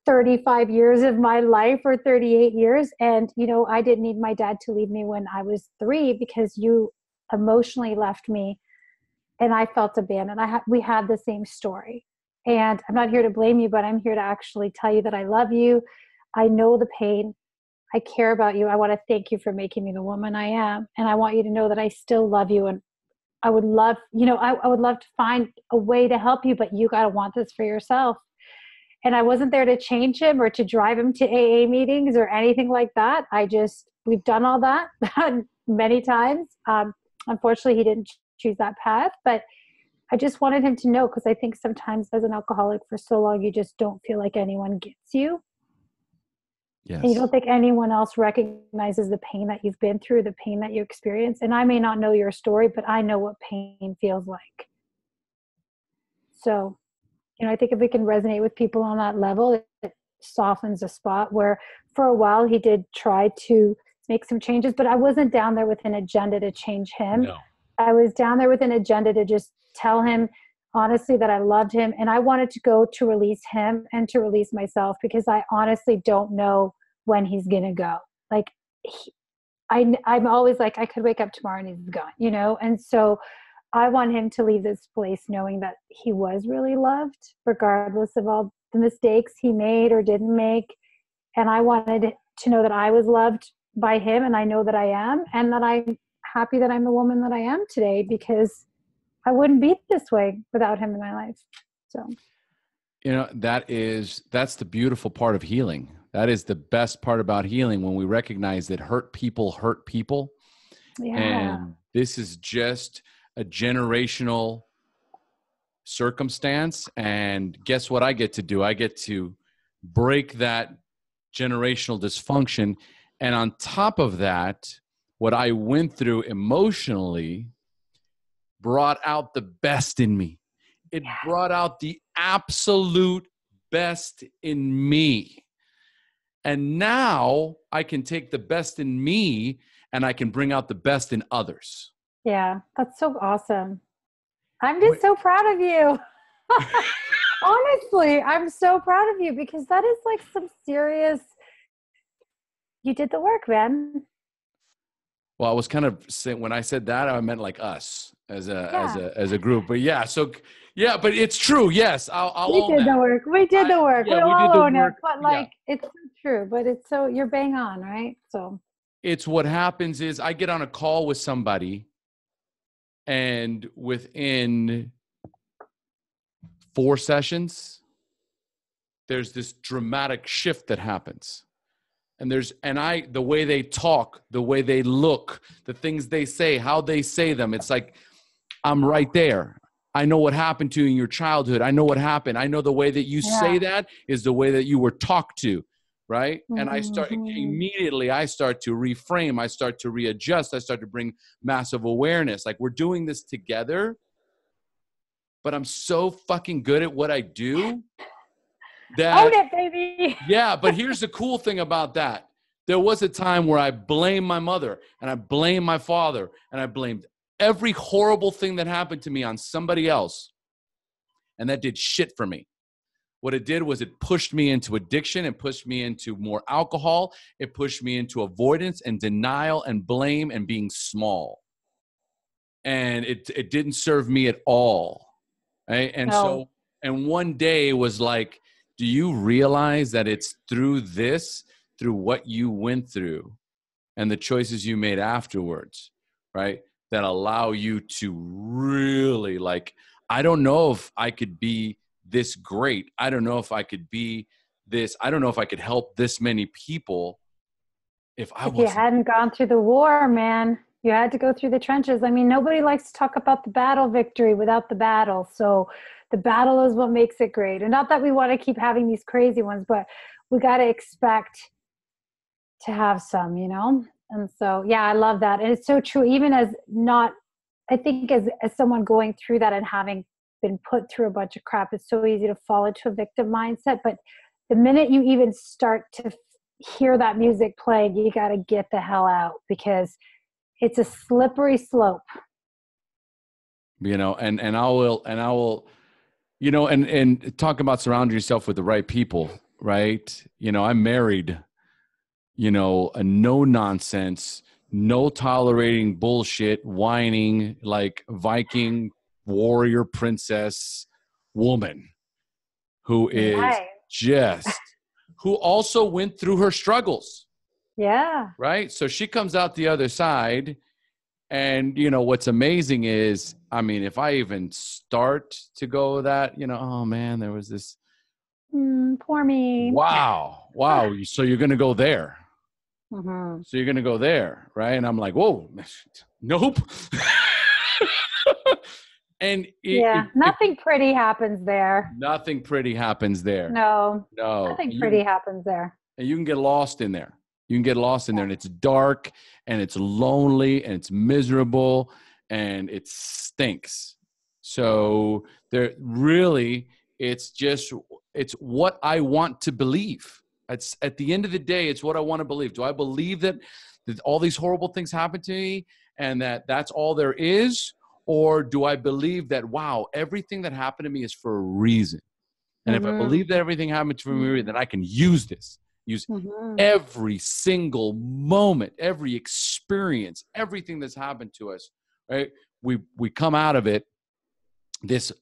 35 years of my life, or 38 years. And, I didn't need my dad to leave me when I was 3, because you emotionally left me and I felt abandoned. We had the same story. And I'm not here to blame you, but I'm here to actually tell you that I love you. I know the pain. I care about you. I want to thank you for making me the woman I am. And I want you to know that I still love you. And I would love, I would love to find a way to help you, but you got to want this for yourself. And I wasn't there to change him or to drive him to AA meetings or anything like that. We've done all that many times. Unfortunately, he didn't choose that path, but I just wanted him to know, because I think sometimes as an alcoholic for so long, you just don't feel like anyone gets you. Yes. And you don't think anyone else recognizes the pain that you've been through, the pain that you experience. And I may not know your story, but I know what pain feels like. So, I think if we can resonate with people on that level, it softens a spot where for a while he did try to make some changes, but I wasn't down there with an agenda to change him. No. I was down there with an agenda to just tell him honestly that I loved him, and I wanted to go to release him and to release myself, because I honestly don't know when he's going to go. Like, I'm always like, I could wake up tomorrow and he's gone, And so I want him to leave this place knowing that he was really loved, regardless of all the mistakes he made or didn't make. And I wanted to know that I was loved by him, and I know that I am, and that I'm happy that I'm the woman that I am today, because I wouldn't be this way without him in my life. So, that's the beautiful part of healing. That is the best part about healing, when we recognize that hurt people. Yeah. And this is just a generational circumstance. And guess what I get to do? I get to break that generational dysfunction. And on top of that, what I went through emotionally brought out the best in me. It brought out the absolute best in me. And now I can take the best in me and I can bring out the best in others. Yeah, that's so awesome. I'm just so proud of you. Honestly, I'm so proud of you because that is like some serious, you did the work, man. Well, I was kind of saying, when I said that, I meant like us Yeah. as a group. But yeah, so yeah, but it's true. Yes, I'll We own did the that. work. We did the work. Yeah, We we did all the own it. work. But Yeah. like, it's so true. But it's so, you're bang on, right? So, It's what happens is I get on a call with somebody, and within 4 sessions, there's this dramatic shift that happens. And the way they talk, the way they look, the things they say, how they say them, it's like, I'm right there. I know what happened to you in your childhood. I know what happened. I know the way that you say yeah. that is the way that you were talked to, right? And Mhm. I start to reframe. I start to readjust. I start to bring massive awareness. Like, we're doing this together, but I'm so fucking good at what I do Own that, it, baby. yeah, but here's the cool thing about that. There was a time where I blamed my mother and I blamed my father and I blamed every horrible thing that happened to me on somebody else. And that did shit for me. What it did was it pushed me into addiction and pushed me into more alcohol. It pushed me into avoidance and denial and blame and being small. And it didn't serve me at all. Right? And No. so, and one day was like, do you realize that it's through this, through what you went through and the choices you made afterwards, right, that allow you to really, like, I don't know if I could be this great. I don't know if I could be this. I don't know if I could help this many people if I If you wasn't. hadn't gone through the war, man, you had to go through the trenches. I mean, nobody likes to talk about the battle victory without the battle. So the battle is what makes it great. And not that we want to keep having these crazy ones, but we got to expect to have some, you know? And so, yeah, I love that. And it's so true, even as not, I think as someone going through that and having been put through a bunch of crap, it's so easy to fall into a victim mindset. But the minute you even start to hear that music playing, you got to get the hell out because it's a slippery slope. I will, and talk about surrounding yourself with the right people, right? I'm married, a no nonsense, no tolerating bullshit, whining, like Viking warrior princess woman who is Nice. just, who also went through her struggles, Yeah. right? So she comes out the other side. And, what's amazing is, I mean, if I even start to go that, oh man, there was this, Poor me. wow. So you're going to go there. Mm-hmm. So you're going to go there, right? And I'm like, whoa, nope. And Yeah. Nothing pretty happens there. nothing pretty happens there. No, No. nothing pretty happens there. And you can get lost in there. You can get lost in there, and it's dark and it's lonely and it's miserable and it stinks. So there really, it's what I want to believe. It's at the end of the day, it's what I want to believe. Do I believe that all these horrible things happen to me and that's all there is? Or do I believe that, wow, everything that happened to me is for a reason? And if I Mm-hmm. believe that everything happened for me, then I can use Mm-hmm. every single moment, every experience, everything that's happened to us, right? We come out of it.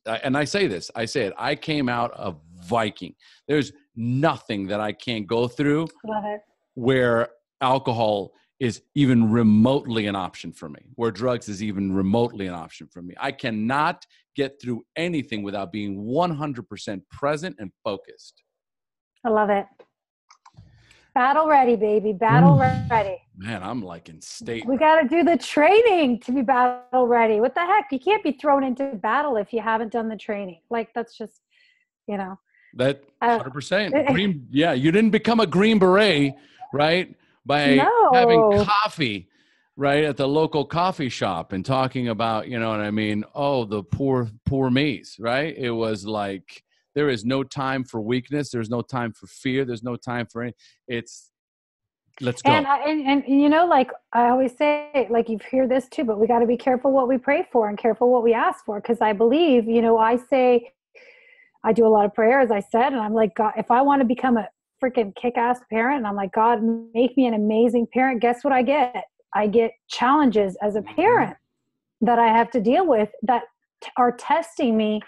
And I say it, I came out a Viking. There's nothing that I can't go through Love it. where alcohol is even remotely an option for me, where drugs is even remotely an option for me. I cannot get through anything without being 100% present and focused. I love it. Battle ready, baby. Battle Ooh. ready. Man, I'm like in state. We got to do the training to be battle ready. What the heck? You can't be thrown into battle if you haven't done the training. Like, that's just, you know. That 100%. Green, yeah, you didn't become a Green Beret, right? By having No. coffee, right, at the local coffee shop and talking about, you know what I mean? Oh, the poor me's, right? It was like, there is no time for weakness. There's no time for fear. There's no time for any. It's Let's And go. like I always say, like you hear this too, but we got to be careful what we pray for and careful what we ask for. Because I believe, I say I do a lot of prayer, as I said, and I'm like, God, if I want to become a freaking kick-ass parent, and I'm like, God, make me an amazing parent. Guess what I get? I get challenges as a Mhm. parent that I have to deal with that are testing me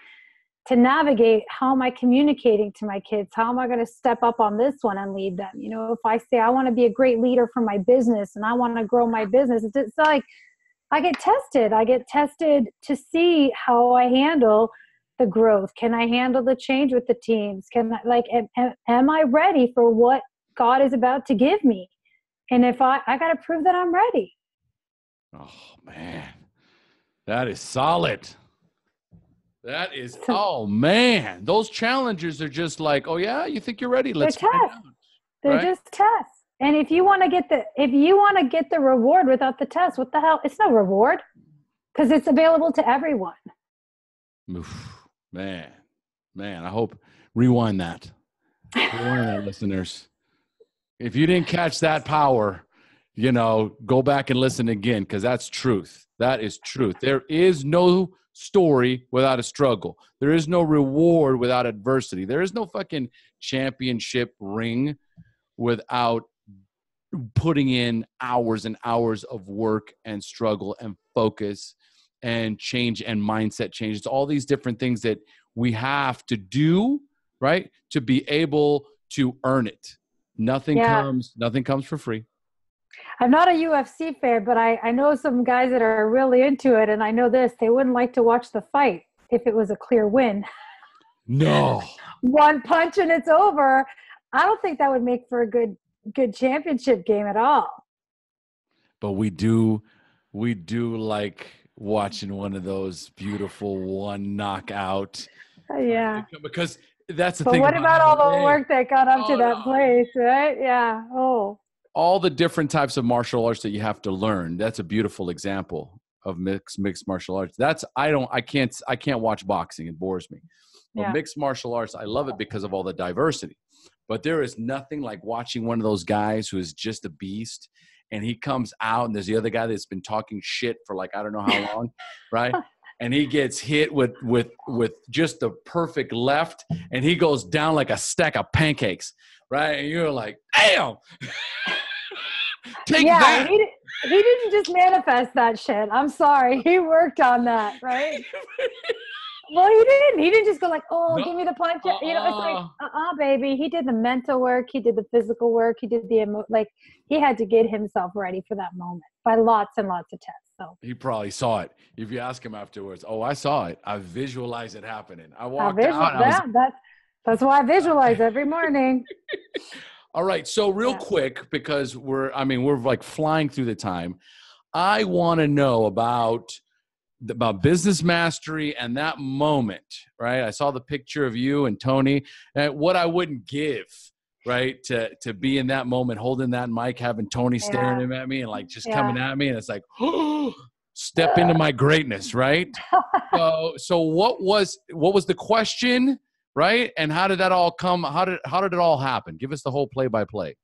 to navigate. How am I communicating to my kids? How am I going to step up on this one and lead them? If I say I want to be a great leader for my business and I want to grow my business, it's like I get tested. I get tested to see how I handle the growth. Can I handle the change with the teams? Am I ready for what God is about to give me? And if I got to prove that I'm ready. Oh man, that is solid. That is, So oh man, those challengers are just like, oh yeah, you think you're ready? they're Let's find tests. out, They're right? just tests. And if you want to get the reward without the test, what the hell? It's no reward because it's available to everyone. Oof, man, man, I hope rewind that, listeners. If you didn't catch that power, go back and listen again because that's truth. That is truth. There is no story without a struggle. There is no reward without adversity. There is no fucking championship ring without putting in hours and hours of work and struggle and focus and change and mindset change. It's all these different things that we have to do, right, to be able to earn it. Nothing Yeah. comes for free. I'm not a UFC fan, but I know some guys that are really into it. And I know this, they wouldn't like to watch the fight if it was a clear win. No. One punch and it's over. I don't think that would make for a good championship game at all. But we do like watching one of those beautiful one knockout. Yeah. Because that's the But thing what about about all the MMA. work that got up to Oh, that no. place, right? Yeah. Oh. All the different types of martial arts that you have to learn. That's a beautiful example of mixed martial arts. I can't watch boxing. It bores me. But Yeah. mixed martial arts, I love it because of all the diversity. But there is nothing like watching one of those guys who is just a beast and he comes out and there's the other guy that's been talking shit for like I don't know how long, right? And he gets hit with just the perfect left and he goes down like a stack of pancakes, right? And you're like, damn. Take Yeah, that. he didn't just manifest that shit. I'm sorry. He worked on that, right? Well, he didn't. He didn't just go like, "Oh, No. give me the punch." It's like, baby. He did the mental work. He did the physical work. He did he had to get himself ready for that moment by lots and lots of tests. So He probably saw it. If you ask him afterwards, oh, I saw it. I visualized it happening. I I walked visual out. And I was that's why I visualize every morning. all right. So real Yeah. quick, because we're like flying through the time. I want to know about business mastery and that moment, right? I saw the picture of you and Tony and what I wouldn't give, right? To be in that moment, holding that mic, having Tony staring Yeah. him at me and like just Yeah. coming at me. And it's like, oh, step into my greatness, right? So what was the question, right? And how did that all come? How did it all happen? Give us the whole play by play.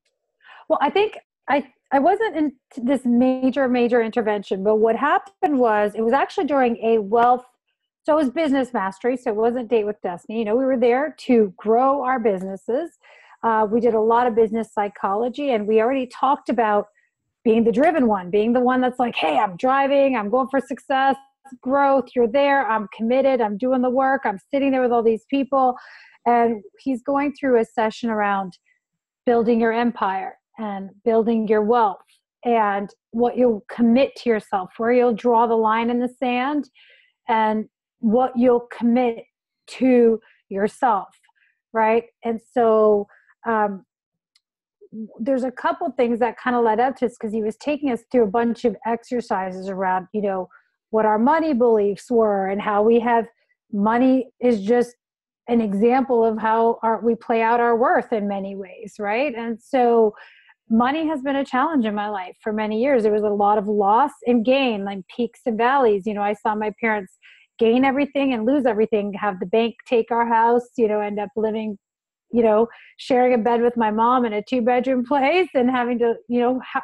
Well, I think I wasn't in this major intervention, but what happened was it was actually during so it was business mastery. So it wasn't Date with Destiny. We were there to grow our businesses. We did a lot of business psychology and we already talked about being the driven one, being the one that's like, hey, I'm driving, I'm going for success, growth. You're there. I'm committed. I'm doing the work. I'm sitting there with all these people. And he's going through a session around building your empire and building your wealth and what you'll commit to yourself, where you'll draw the line in the sand and what you'll commit to yourself, right? And so there's a couple things that kind of led up to this because he was taking us through a bunch of exercises around, what our money beliefs were and how we have money is just an example of how we play out our worth in many ways, right? And so money has been a challenge in my life for many years. There was a lot of loss and gain, like peaks and valleys. I saw my parents gain everything and lose everything, have the bank take our house, end up living, sharing a bed with my mom in a 2-bedroom place and having to,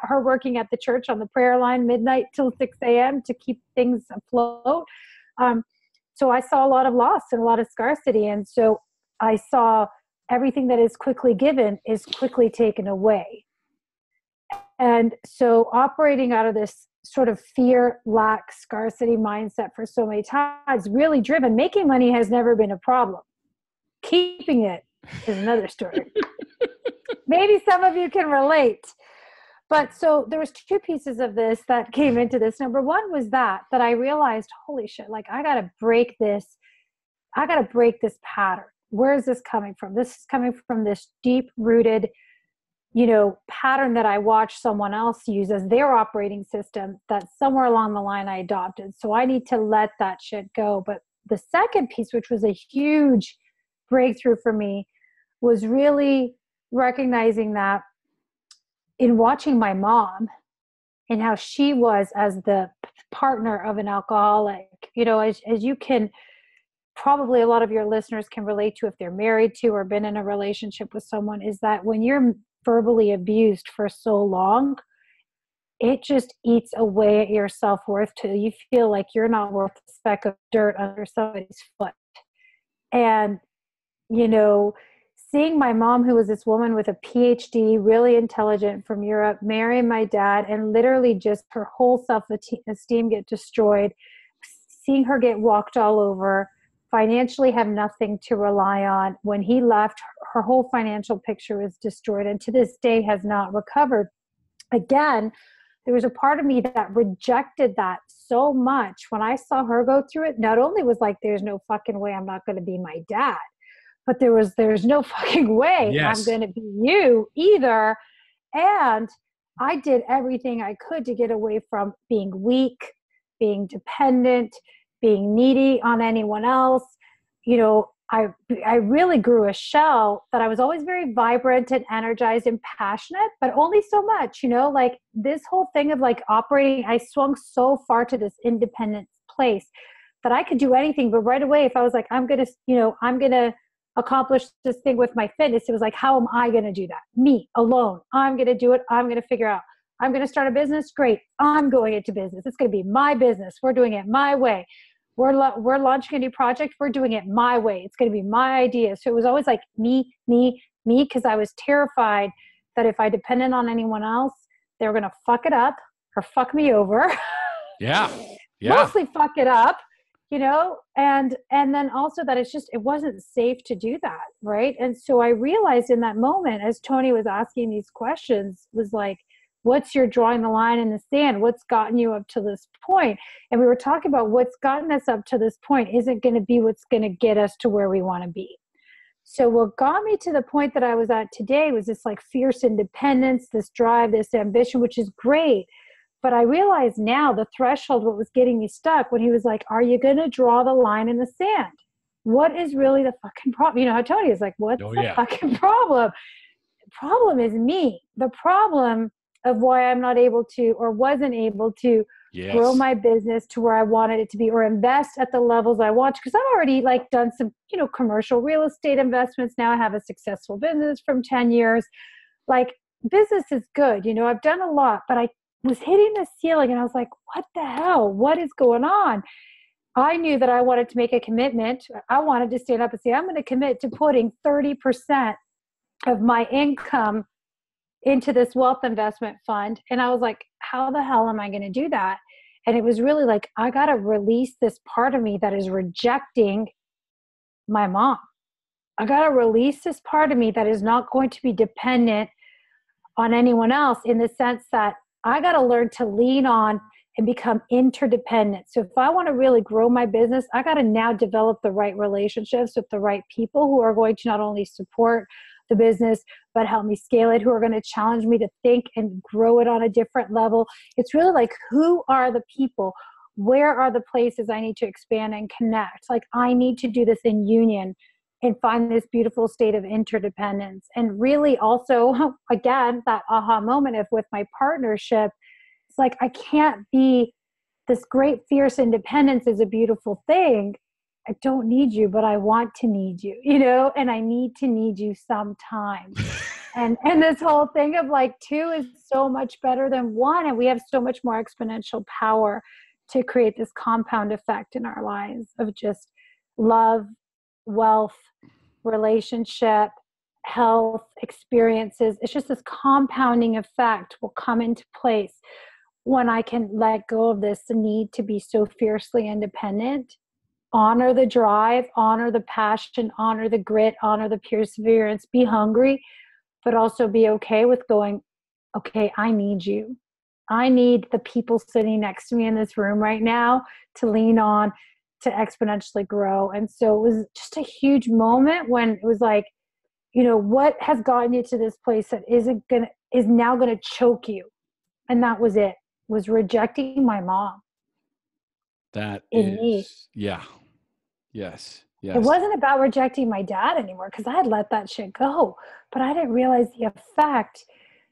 her working at the church on the prayer line midnight till 6 a.m. to keep things afloat. So I saw a lot of loss and a lot of scarcity. And so I saw everything that is quickly given is quickly taken away. And so operating out of this sort of fear, lack, scarcity mindset for so many times, really driven, making money has never been a problem. Keeping it is another story. Maybe some of you can relate. But so there was 2 pieces of this that came into this. Number one was that I realized, holy shit, like I got to break this pattern. Where is this coming from? This is coming from this deep rooted, pattern that I watched someone else use as their operating system that somewhere along the line I adopted. So I need to let that shit go. But the second piece, which was a huge breakthrough for me, was really recognizing that in watching my mom and how she was as the partner of an alcoholic, as you can, probably a lot of your listeners can relate to if they're married to or been in a relationship with someone, is that when you're verbally abused for so long, it just eats away at your self-worth till you feel like you're not worth a speck of dirt under somebody's foot. And, seeing my mom, who was this woman with a PhD, really intelligent from Europe, marry my dad, and literally just her whole self-esteem get destroyed, seeing her get walked all over, financially have nothing to rely on. When he left, her whole financial picture was destroyed and to this day has not recovered. Again, there was a part of me that rejected that so much. When I saw her go through it, not only was like, there's no fucking way I'm not going to be my dad, but there's no fucking way I'm going to be you either. And I did everything I could to get away from being weak, being dependent, being needy on anyone else. I really grew a shell that I was always very vibrant and energized and passionate, but only so much, like this whole thing of like operating, I swung so far to this independent place that I could do anything. But right away, if I was like, I'm going to accomplish this thing with my fitness, it was like, how am I going to do that? Me alone. I'm going to do it. I'm going to figure out. I'm going to start a business. Great. I'm going into business. It's going to be my business. We're doing it my way. We're launching a new project. We're doing it my way. It's going to be my idea. So it was always like me, because I was terrified that if I depended on anyone else, they were going to fuck it up or fuck me over. Yeah. Mostly fuck it up, and then also that it wasn't safe to do that. Right. And so I realized in that moment, as Tony was asking these questions, was like, what's your drawing the line in the sand? What's gotten you up to this point? And we were talking about what's gotten us up to this point isn't going to be what's going to get us to where we want to be. So what got me to the point that I was at today was this like fierce independence, this drive, this ambition, which is great. But I realize now the threshold, what was getting me stuck, when he was like, are you going to draw the line in the sand? What is really the fucking problem? You know how Tony is like, what's the fucking problem? The problem is me. The problem of why I'm not able to or wasn't able to grow my business to where I wanted it to be or invest at the levels I want to. Because I've already like done some, commercial real estate investments. Now I have a successful business from 10 years. Like business is good. I've done a lot, but I was hitting the ceiling and I was like, what the hell? What is going on? I knew that I wanted to make a commitment. I wanted to stand up and say, I'm going to commit to putting 30% of my income into this wealth investment fund. And I was like, how the hell am I going to do that? And it was really like, I got to release this part of me that is rejecting my mom. I got to release this part of me that is not going to be dependent on anyone else, in the sense that I got to learn to lean on and become interdependent. So if I want to really grow my business, I got to now develop the right relationships with the right people who are going to not only support the business, but help me scale it, who are going to challenge me to think and grow it on a different level. It's really like, who are the people? Where are the places I need to expand and connect? Like, I need to do this in union and find this beautiful state of interdependence. And really also, again, that aha moment of with my partnership, it's like, I can't be this great, fierce independence is a beautiful thing. I don't need you, but I want to need you, you know, and I need to need you sometimes. And this whole thing of like two is so much better than one. And we have so much more exponential power to create this compound effect in our lives of just love, wealth, relationship, health, experiences. It's just this compounding effect will come into place when I can let go of this need to be so fiercely independent. Honor the drive, honor the passion, honor the grit, honor the perseverance, be hungry, but also be okay with going, okay, I need you. I need the people sitting next to me in this room right now to lean on, to exponentially grow. And so it was just a huge moment when it was like, you know, what has gotten you to this place that is now going to choke you? And that was it, was rejecting my mom. That in me. yeah. Yes. It wasn't about rejecting my dad anymore because I had let that shit go. But I didn't realize the effect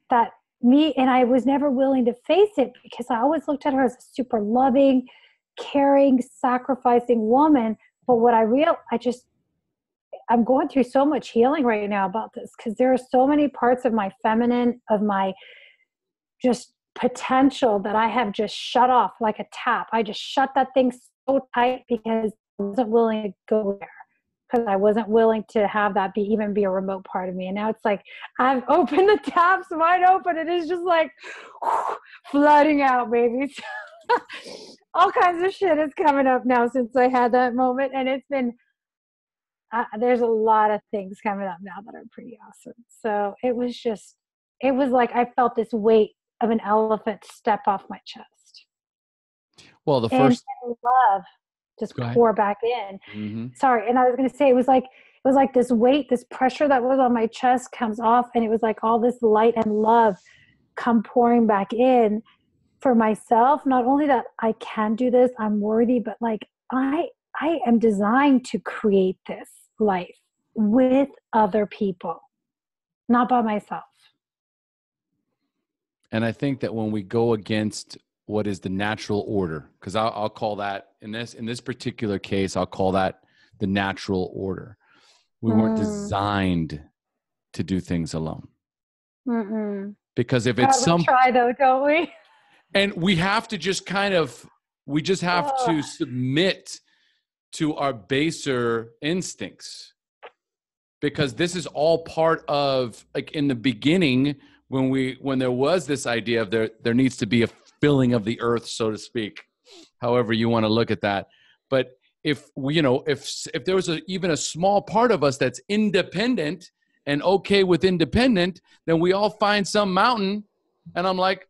that and I was never willing to face it because I always looked at her as a super loving, caring, sacrificing woman. But what I'm going through so much healing right now about this because there are so many parts of my feminine, of my just potential that I have just shut off like a tap. I just shut that thing so tight because I wasn't willing to go there, because I wasn't willing to have that even be a remote part of me. And now it's like I've opened the taps wide open. It is just like flooding out, baby. All kinds of shit is coming up now since I had that moment. And it's been, there's a lot of things coming up now that are pretty awesome. So it was like I felt this weight of an elephant step off my chest. Well, the first love just pour back in. Mm-hmm. Sorry. And I was going to say, it was like this weight, this pressure that was on my chest comes off. And it was like all this light and love come pouring back in for myself. Not only that I can do this, I'm worthy, but like I am designed to create this life with other people, not by myself. And I think that when we go against what is the natural order, because I'll call that in this particular case, I'll call that the natural order. We weren't designed to do things alone. Mm-mm. Because if it's we try though, don't we? And we have to just we just have to submit to our baser instincts, because this is all part of, like, in the beginning, when there was this idea of there needs to be a filling of the earth, so to speak, however you want to look at that. But if there was even a small part of us that's independent and okay with independent, then we all find some mountain, and I'm like,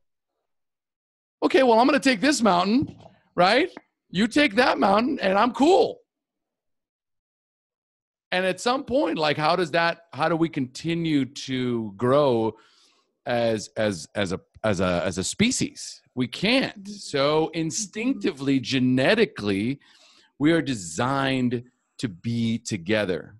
okay, well, I'm going to take this mountain, right? You take that mountain, and I'm cool. And at some point, like, how do we continue to grow as a species? We can't. So instinctively, genetically, we are designed to be together.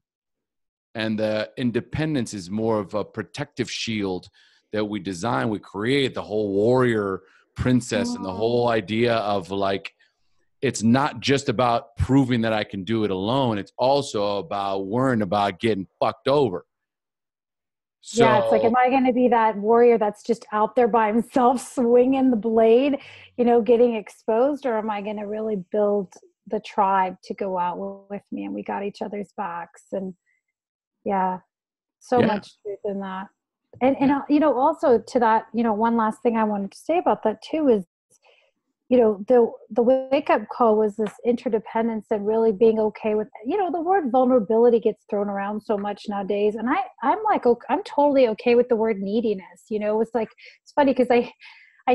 And the independence is more of a protective shield that we design. We create the whole warrior princess and the whole idea of, like, it's not just about proving that I can do it alone. It's also about worrying about getting fucked over. So, yeah, it's like, am I going to be that warrior that's just out there by himself swinging the blade, getting exposed? Or am I going to really build the tribe to go out with me, and we got each other's backs? And much truth in that. And also to that, one last thing I wanted to say about that too is, the wake-up call was this interdependence and really being okay with, the word vulnerability gets thrown around so much nowadays. And I'm like, I'm totally okay with the word neediness. It's like, it's funny because I'm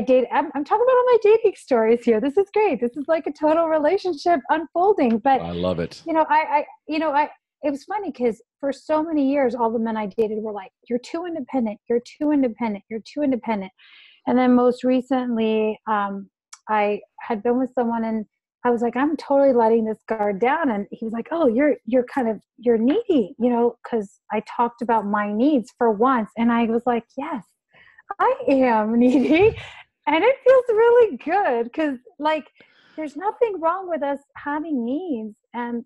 talking about all my dating stories here. This is great. This is like a total relationship unfolding. But I love it. It was funny because for so many years, all the men I dated were like, you're too independent. You're too independent. You're too independent. And then most recently, I had been with someone and I was like, I'm totally letting this guard down. And he was like, oh, you're needy, because I talked about my needs for once. And I was like, yes, I am needy. And it feels really good because, like, there's nothing wrong with us having needs and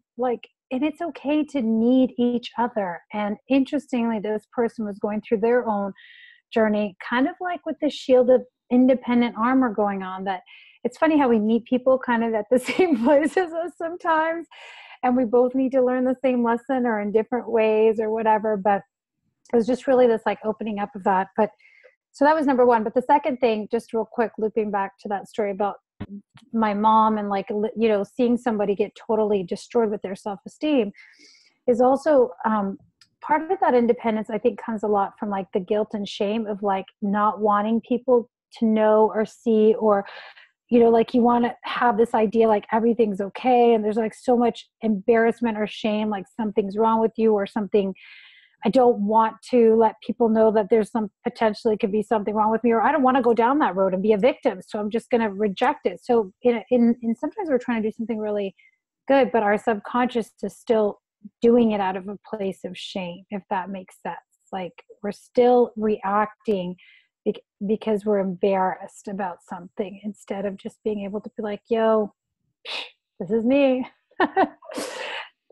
it's okay to need each other. And interestingly, this person was going through their own journey, kind of like with the shield of independent armor going on. That it's funny how we meet people kind of at the same place as us sometimes, and we both need to learn the same lesson or in different ways or whatever. But it was just really this like opening up of that. But so that was number one. But the second thing, just real quick, looping back to that story about my mom and like, you know, seeing somebody get totally destroyed with their self-esteem, is also part of that independence, I think, comes a lot from like the guilt and shame of like not wanting people to know or see, or, you know, like you want to have this idea like everything's okay. And there's like so much embarrassment or shame, like something's wrong with you or something. I don't want to let people know that there's some potentially could be something wrong with me, or I don't want to go down that road and be a victim. So I'm just going to reject it. So in sometimes we're trying to do something really good, but our subconscious is still doing it out of a place of shame, if that makes sense. Like we're still reacting because we're embarrassed about something, instead of just being able to be like, yo, this is me.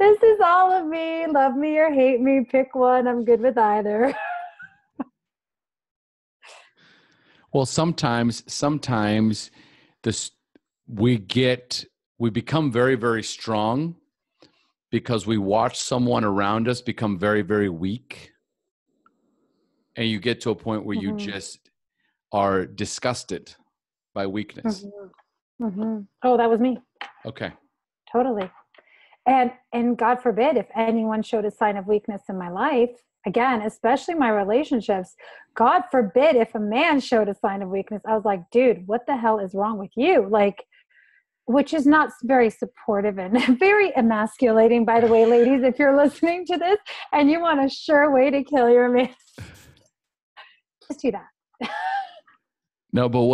This is all of me. Love me or hate me. Pick one. I'm good with either. Well, sometimes we become very, very strong because we watch someone around us become very, very weak. And you get to a point where you just are disgusted by weakness. Oh, that was me. Okay. Totally. And God forbid if anyone showed a sign of weakness in my life, again, especially my relationships, God forbid if a man showed a sign of weakness, I was like, dude, what the hell is wrong with you? Like, which is not very supportive and very emasculating, by the way, ladies, if you're listening to this and you want a sure way to kill your man, just do that. No, but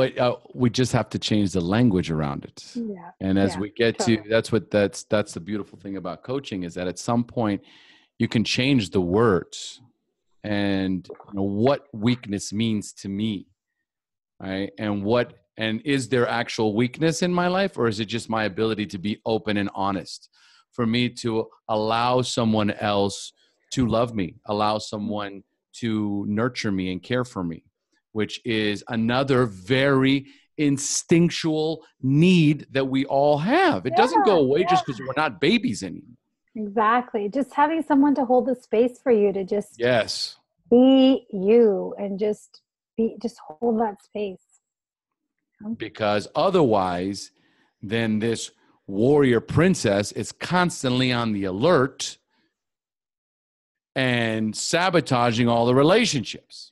we just have to change the language around it. Yeah. And as we get totally. to, that's the beautiful thing about coaching, is that at some point you can change the words and, you know, what weakness means to me, right? And is there actual weakness in my life, or is it just my ability to be open and honest, for me to allow someone else to love me, allow someone to nurture me and care for me, which is another very instinctual need that we all have. It doesn't go away just because we're not babies anymore. Exactly. Just having someone to hold the space for you to just be you and just hold that space. Because otherwise, then this warrior princess is constantly on the alert and sabotaging all the relationships.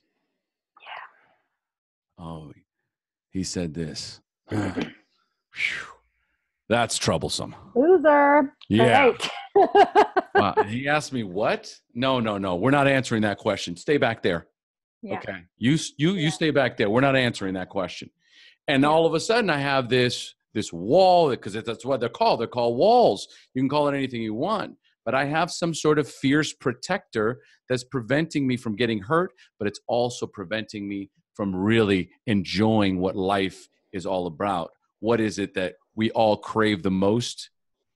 Oh, he said this. That's troublesome. Loser. Yeah. Right. He asked me what? No. We're not answering that question. Stay back there. Yeah. Okay. You stay back there. We're not answering that question. And all of a sudden I have this wall, because that's what they're called. They're called walls. You can call it anything you want. But I have some sort of fierce protector that's preventing me from getting hurt, but it's also preventing me from really enjoying what life is all about. What is it that we all crave the most?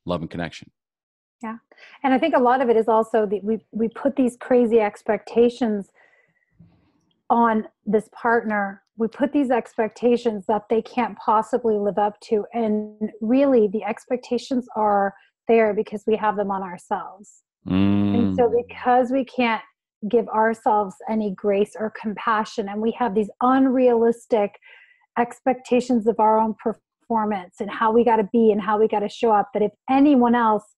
Love and connection. Yeah. And I think a lot of it is also we put these crazy expectations on this partner. We put these expectations that they can't possibly live up to. And really the expectations are there because we have them on ourselves. And so because we can't give ourselves any grace or compassion, and we have these unrealistic expectations of our own performance and how we got to be and how we got to show up, that if anyone else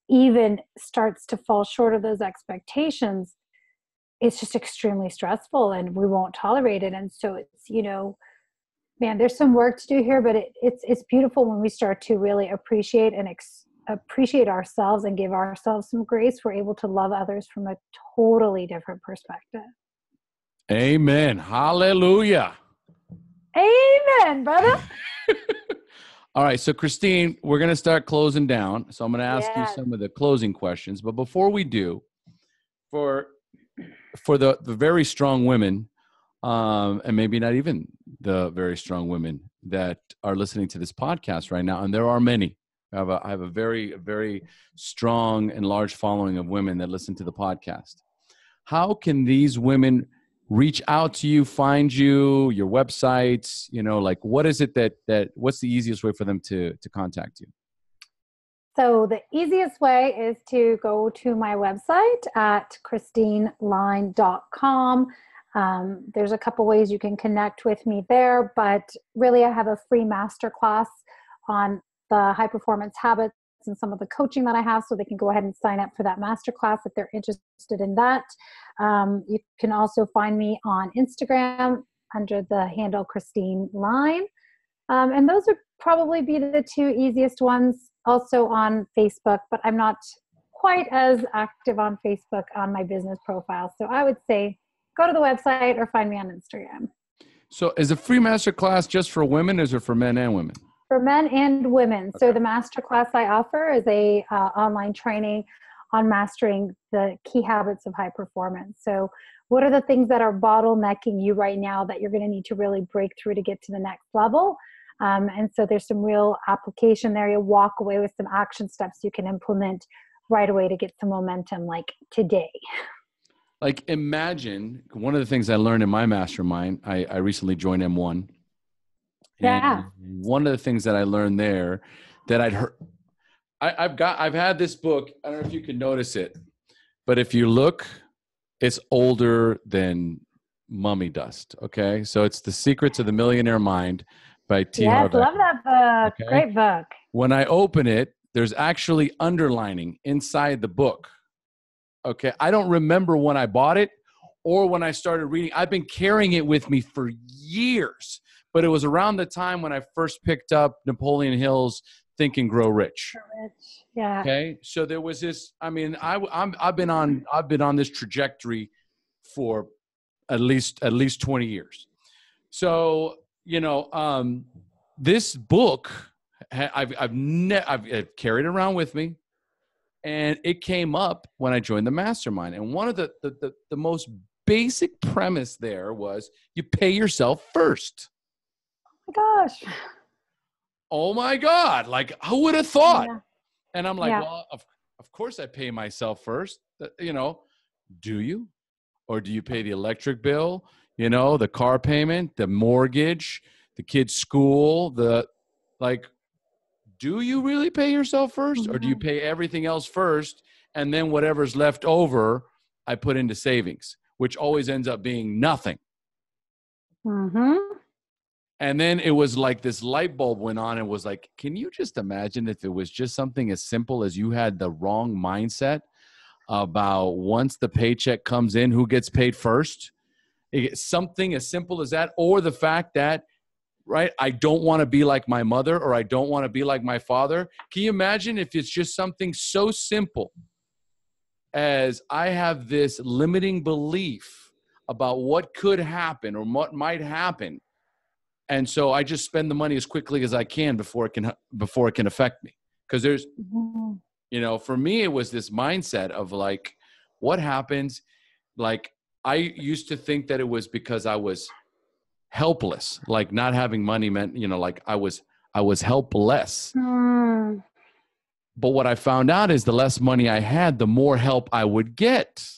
even starts to fall short of those expectations, it's just extremely stressful and we won't tolerate it. And so it's, you know, man, there's some work to do here, but it's beautiful when we start to really appreciate and appreciate ourselves and give ourselves some grace. We're able to love others from a totally different perspective. Amen. Hallelujah. Amen, brother. All right. So Christine, we're going to start closing down. So I'm going to ask you Yes. some of the closing questions, but before we do, for the very strong women, and maybe not even the very strong women that are listening to this podcast right now, and there are many, I have a very strong and large following of women that listen to the podcast. How can these women reach out to you, find you, your websites, like what is it what's the easiest way for them to contact you? So the easiest way is to go to my website at christineline.com. There's a couple ways you can connect with me there, but really I have a free masterclass on the high performance habits and some of the coaching that I have, so they can go ahead and sign up for that masterclass if they're interested in that. You can also find me on Instagram under the handle Christine Line. And those would probably be the two easiest ones. Also on Facebook, but I'm not quite as active on Facebook on my business profile. So I would say go to the website or find me on Instagram. So is a free masterclass just for women, or is it for men and women? For men and women. Okay. So the masterclass I offer is a online training on mastering the key habits of high performance. So what are the things that are bottlenecking you right now that you're going to need to really break through to get to the next level? And so there's some real application there. You'll walk away with some action steps you can implement right away to get some momentum, like today. Like imagine, one of the things I learned in my mastermind, I recently joined M1. Yeah. And one of the things that I learned there that I'd heard, I've had this book. I don't know if you can notice it, but if you look, it's older than mummy dust. Okay. So it's The Secrets of the Millionaire Mind by T. Yes, Harv. love that book. Okay? Great book. When I open it, there's actually underlining inside the book. Okay. I don't remember when I bought it or when I started reading. I've been carrying it with me for years, but it was around the time when I first picked up Napoleon Hill's Think and Grow Rich. Yeah. Okay. So there was this, I mean, I've been on this trajectory for at least 20 years. So, this book, I've carried it around with me, and it came up when I joined the mastermind. And one of the most basic premise there was you pay yourself first. Oh my gosh. Oh my God. Like, who would have thought? Yeah. And I'm like, Yeah. well, of course I pay myself first. Do you? Or do you pay the electric bill, the car payment, the mortgage, the kid's school, do you really pay yourself first? Mm-hmm. Or do you pay everything else first? And then whatever's left over, I put into savings, which always ends up being nothing. Mm-hmm. And then it was like this light bulb went on and was like, can you just imagine if it was just something as simple as you had the wrong mindset about once the paycheck comes in, who gets paid first? Something as simple as that, or the fact that, right, I don't want to be like my mother, or I don't want to be like my father. Can you imagine if it's just something so simple as I have this limiting belief about what could happen or what might happen, and so I just spend the money as quickly as I can before it can affect me? Because there's, for me, it was this mindset of like, what happens? Like, I used to think that it was because I was helpless, like not having money meant, like I was helpless. Mm. But what I found out is the less money I had, the more help I would get.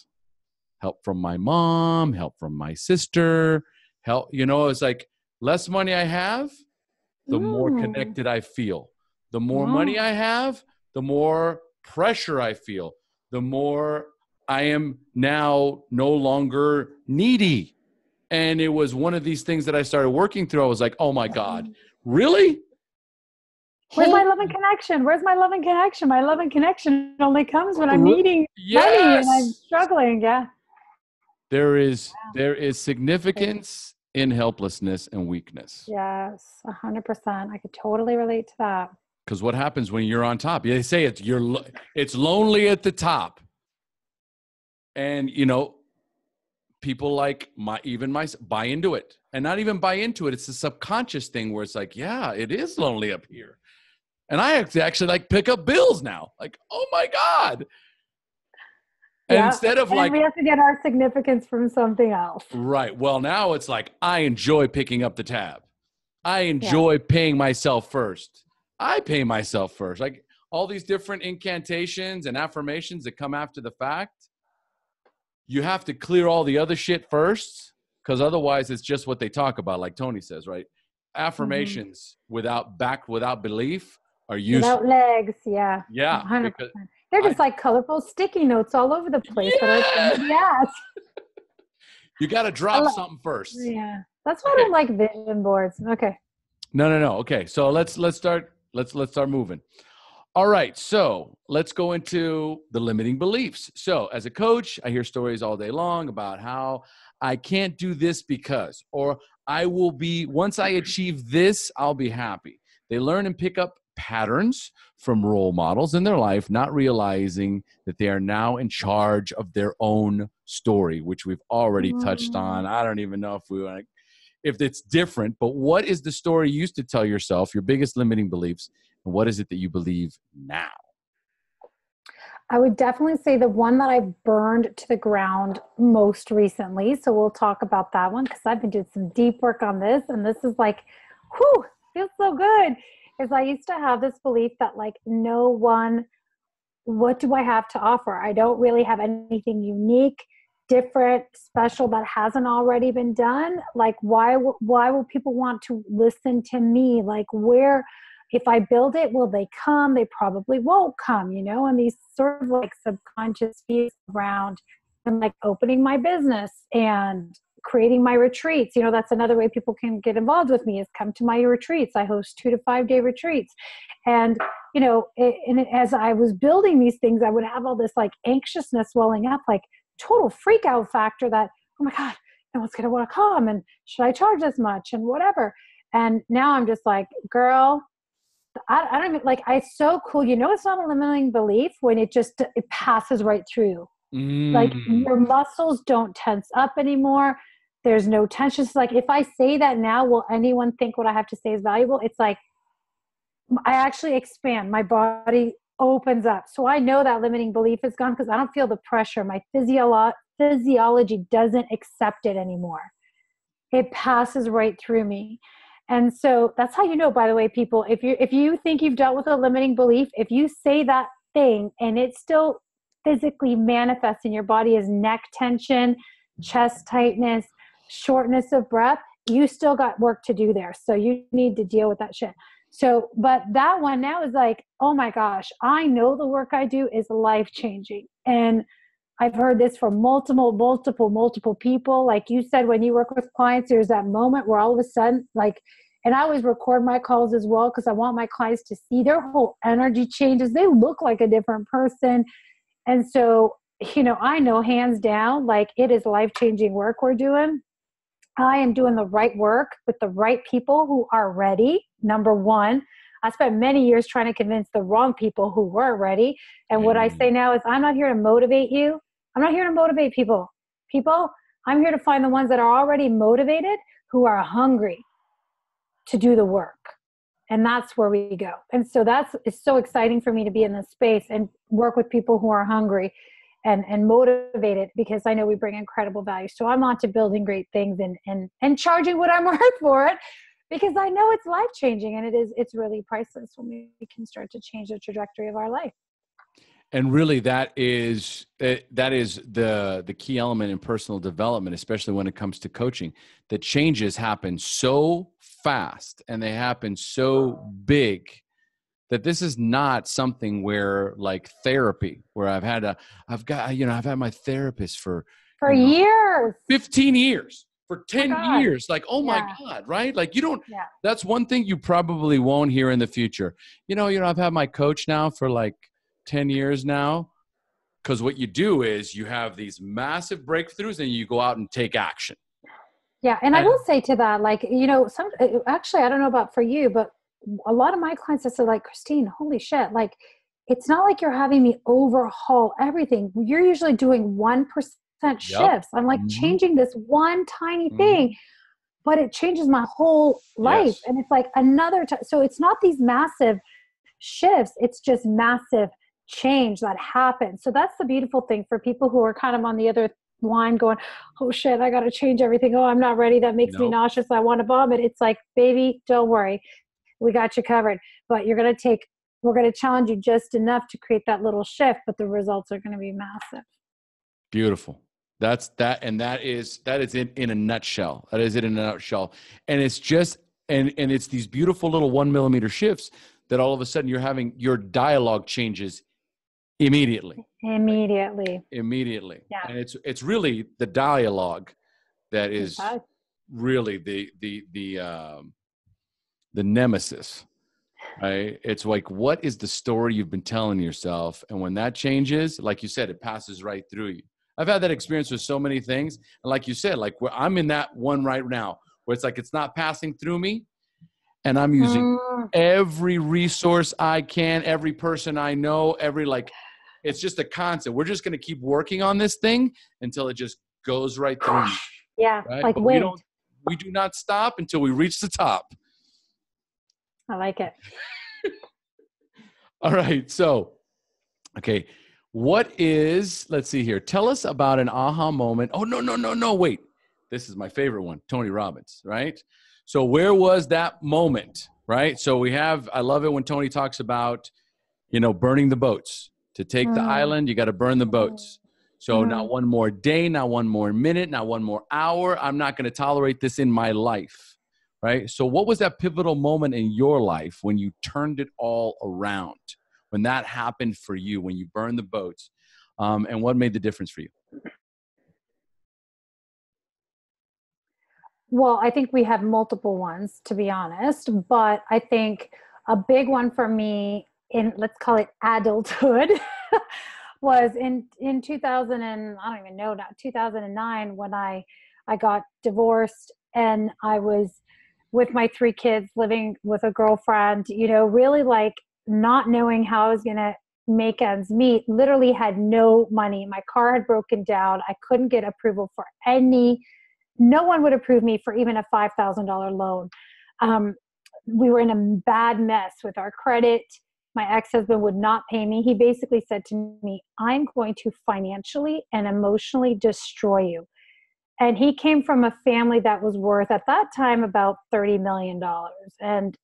Help from my mom, help from my sister, help, it's like less money I have, the more connected I feel. The more money I have, the more pressure I feel. The more I am now no longer needy. And it was one of these things that I started working through. I was like, oh my God, really? Where's my love and connection? Where's my love and connection? My love and connection only comes when I'm needing money and I'm struggling. Yeah. There is significance in helplessness and weakness. Yes, 100%. I could totally relate to that. Because what happens when you're on top? They say it's lonely at the top. And, people like buy into it, and not even buy into it. It's a subconscious thing where it's like, yeah, it is lonely up here. And I actually like pick up bills now. Like, oh my God. And instead of like, we have to get our significance from something else. Right. Well, now it's like, I enjoy picking up the tab. I enjoy paying myself first. I pay myself first. Like all these different incantations and affirmations that come after the fact, you have to clear all the other shit first, because otherwise it's just what they talk about, like Tony says, right? Affirmations without belief are useless. Without legs, yeah. Yeah, 100%. because They're I just like colorful sticky notes all over the place that are a pain in the ass. you got to drop something first. Yeah. That's why I Okay. don't like vision boards. Okay. No. Okay, so let's start moving. All right, so let's go into the limiting beliefs. So as a coach, I hear stories all day long about how I can't do this because, or I will be, once I achieve this, I'll be happy. They learn and pick up patterns from role models in their life, not realizing that they are now in charge of their own story, which we've already touched on. I don't even know if it's different, but what is the story you used to tell yourself, your biggest limiting beliefs, and what is it that you believe now? I would definitely say the one that I burned to the ground most recently. So we'll talk about that one because I've been doing some deep work on this. And this is like, whew, feels so good. Is I used to have this belief that like no one, what do I have to offer? I don't really have anything unique, different, special that hasn't already been done. Like why will people want to listen to me? Like where, if I build it, will they come? They probably won't come, you know, and these sort of like subconscious fears around and like opening my business and creating my retreats. You know, that's another way people can get involved with me is come to my retreats. I host 2 to 5 day retreats. And, you know, as I was building these things, I would have all this like anxiousness welling up, like total freak out factor that, oh my God, no one's going to want to come. And should I charge this much and whatever? And now I'm just like, girl, I don't even like, it's so cool. You know, it's not a limiting belief when it passes right through. Like your muscles don't tense up anymore. There's no tension. It's like, if I say that now, will anyone think what I have to say is valuable? It's like, I actually expand. My body opens up. So I know that limiting belief is gone because I don't feel the pressure. My physiology doesn't accept it anymore. It passes right through me. And so that's how you know, by the way, people, if you think you've dealt with a limiting belief, if you say that thing and it still physically manifests in your body as neck tension, chest tightness, shortness of breath, you still got work to do there. So you need to deal with that shit. So, but that one now is like, oh my gosh, I know the work I do is life-changing. And I've heard this from multiple people. Like you said, when you work with clients, there's that moment where all of a sudden, like, and I always record my calls as well because I want my clients to see their whole energy changes. They look like a different person. And so, you know, I know hands down, like it is life-changing work we're doing. I am doing the right work with the right people who are ready. Number one, I spent many years trying to convince the wrong people who were ready. And what I say now is I'm not here to motivate you. I'm not here to motivate people. I'm here to find the ones that are already motivated, who are hungry to do the work. And that's where we go. And so it's so exciting for me to be in this space and work with people who are hungry and motivated, because I know we bring incredible value. So I'm on to building great things and charging what I'm worth for it, because I know it's life-changing, and it's really priceless when we can start to change the trajectory of our life. And really that is the key element in personal development, especially when it comes to coaching. The changes happen so fast and they happen so big that this is not something where like therapy, where I've had my therapist for years, 15 years, for 10 years. Like, oh my God, right? Like that's one thing you probably won't hear in the future. I've had my coach now for like 10 years now, because what you do is you have these massive breakthroughs and you go out and take action. Yeah. And I will say to that, like, actually, I don't know about for you, but a lot of my clients have said like, Christine, holy shit. Like, it's not like you're having me overhaul everything. You're usually doing 1% shifts. I'm like changing this one tiny thing, but it changes my whole life. Yes. And it's like another time. So it's not these massive shifts. It's just massive change that happens. So that's the beautiful thing for people who are kind of on the other line going, oh shit, I got to change everything. Oh, I'm not ready. That makes me nauseous. I want to vomit. It's like, baby, don't worry. we got you covered. But we're going to challenge you just enough to create that little shift, but the results are going to be massive. Beautiful. That's that. And that is it in a nutshell. That is it in a nutshell. And it's just, and it's these beautiful little 1 millimeter shifts that all of a sudden you're having your dialogue changes immediately. Immediately. Yeah. And it's really the dialogue that is really the nemesis, right? It's like, what is the story you've been telling yourself? And when that changes, like you said, it passes right through you. I've had that experience with so many things. And like you said, like I'm in that one right now where it's like, it's not passing through me. And I'm using every resource I can, every person I know, it's just a constant. We're just going to keep working on this thing until it just goes right through me. Yeah. Right? Like but wind. we do not stop until we reach the top. I like it. All right. So, okay. Let's see here. Tell us about an aha moment. Oh, no. Wait. This is my favorite one, Tony Robbins, right? So where was that moment, right? So I love it when Tony talks about, burning the boats. To take the island, you got to burn the boats. So not one more day, not one more minute, not one more hour. I'm not going to tolerate this in my life, right? So what was that pivotal moment in your life when you turned it all around? When that happened for you, when you burned the boats, and what made the difference for you? Well, I think we have multiple ones, to be honest, but I think a big one for me in, let's call it adulthood, was in 2000 and I don't even know, not 2009, when I got divorced and I was with my 3 kids living with a girlfriend, really like not knowing how I was going to make ends meet, literally had no money. My car had broken down. I couldn't get approval for no one would approve me for even a $5,000 loan. We were in a bad mess with our credit. My ex-husband would not pay me. He basically said to me, I'm going to financially and emotionally destroy you. And he came from a family that was worth, at that time, about $30 million. And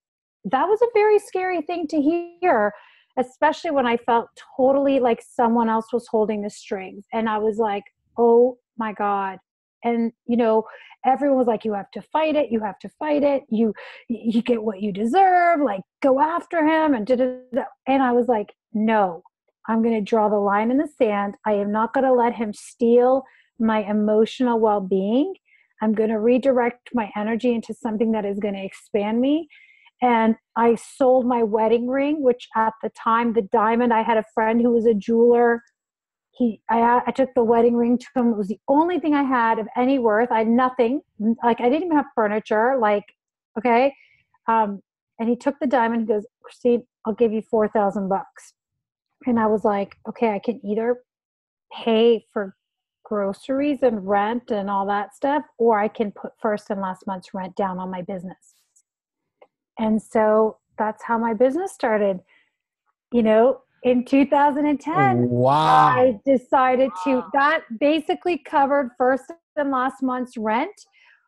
that was a very scary thing to hear, especially when I felt totally like someone else was holding the strings. And I was like, oh my God. And, everyone was like, you have to fight it. You have to fight it. You get what you deserve, like go after him. And and I was like, no, I'm going to draw the line in the sand. I am not going to let him steal my emotional well-being. I'm going to redirect my energy into something that is going to expand me. And I sold my wedding ring, which at the time, the diamond, I had a friend who was a jeweler. I took the wedding ring to him. It was the only thing I had of any worth. I had nothing. Like, I didn't even have furniture. Like, okay. And he took the diamond. He goes, Christine, I'll give you $4,000. And I was like, okay, I can either pay for groceries and rent and all that stuff, or I can put first and last month's rent down on my business. And so that's how my business started. In 2010, wow. I decided that basically covered first and last month's rent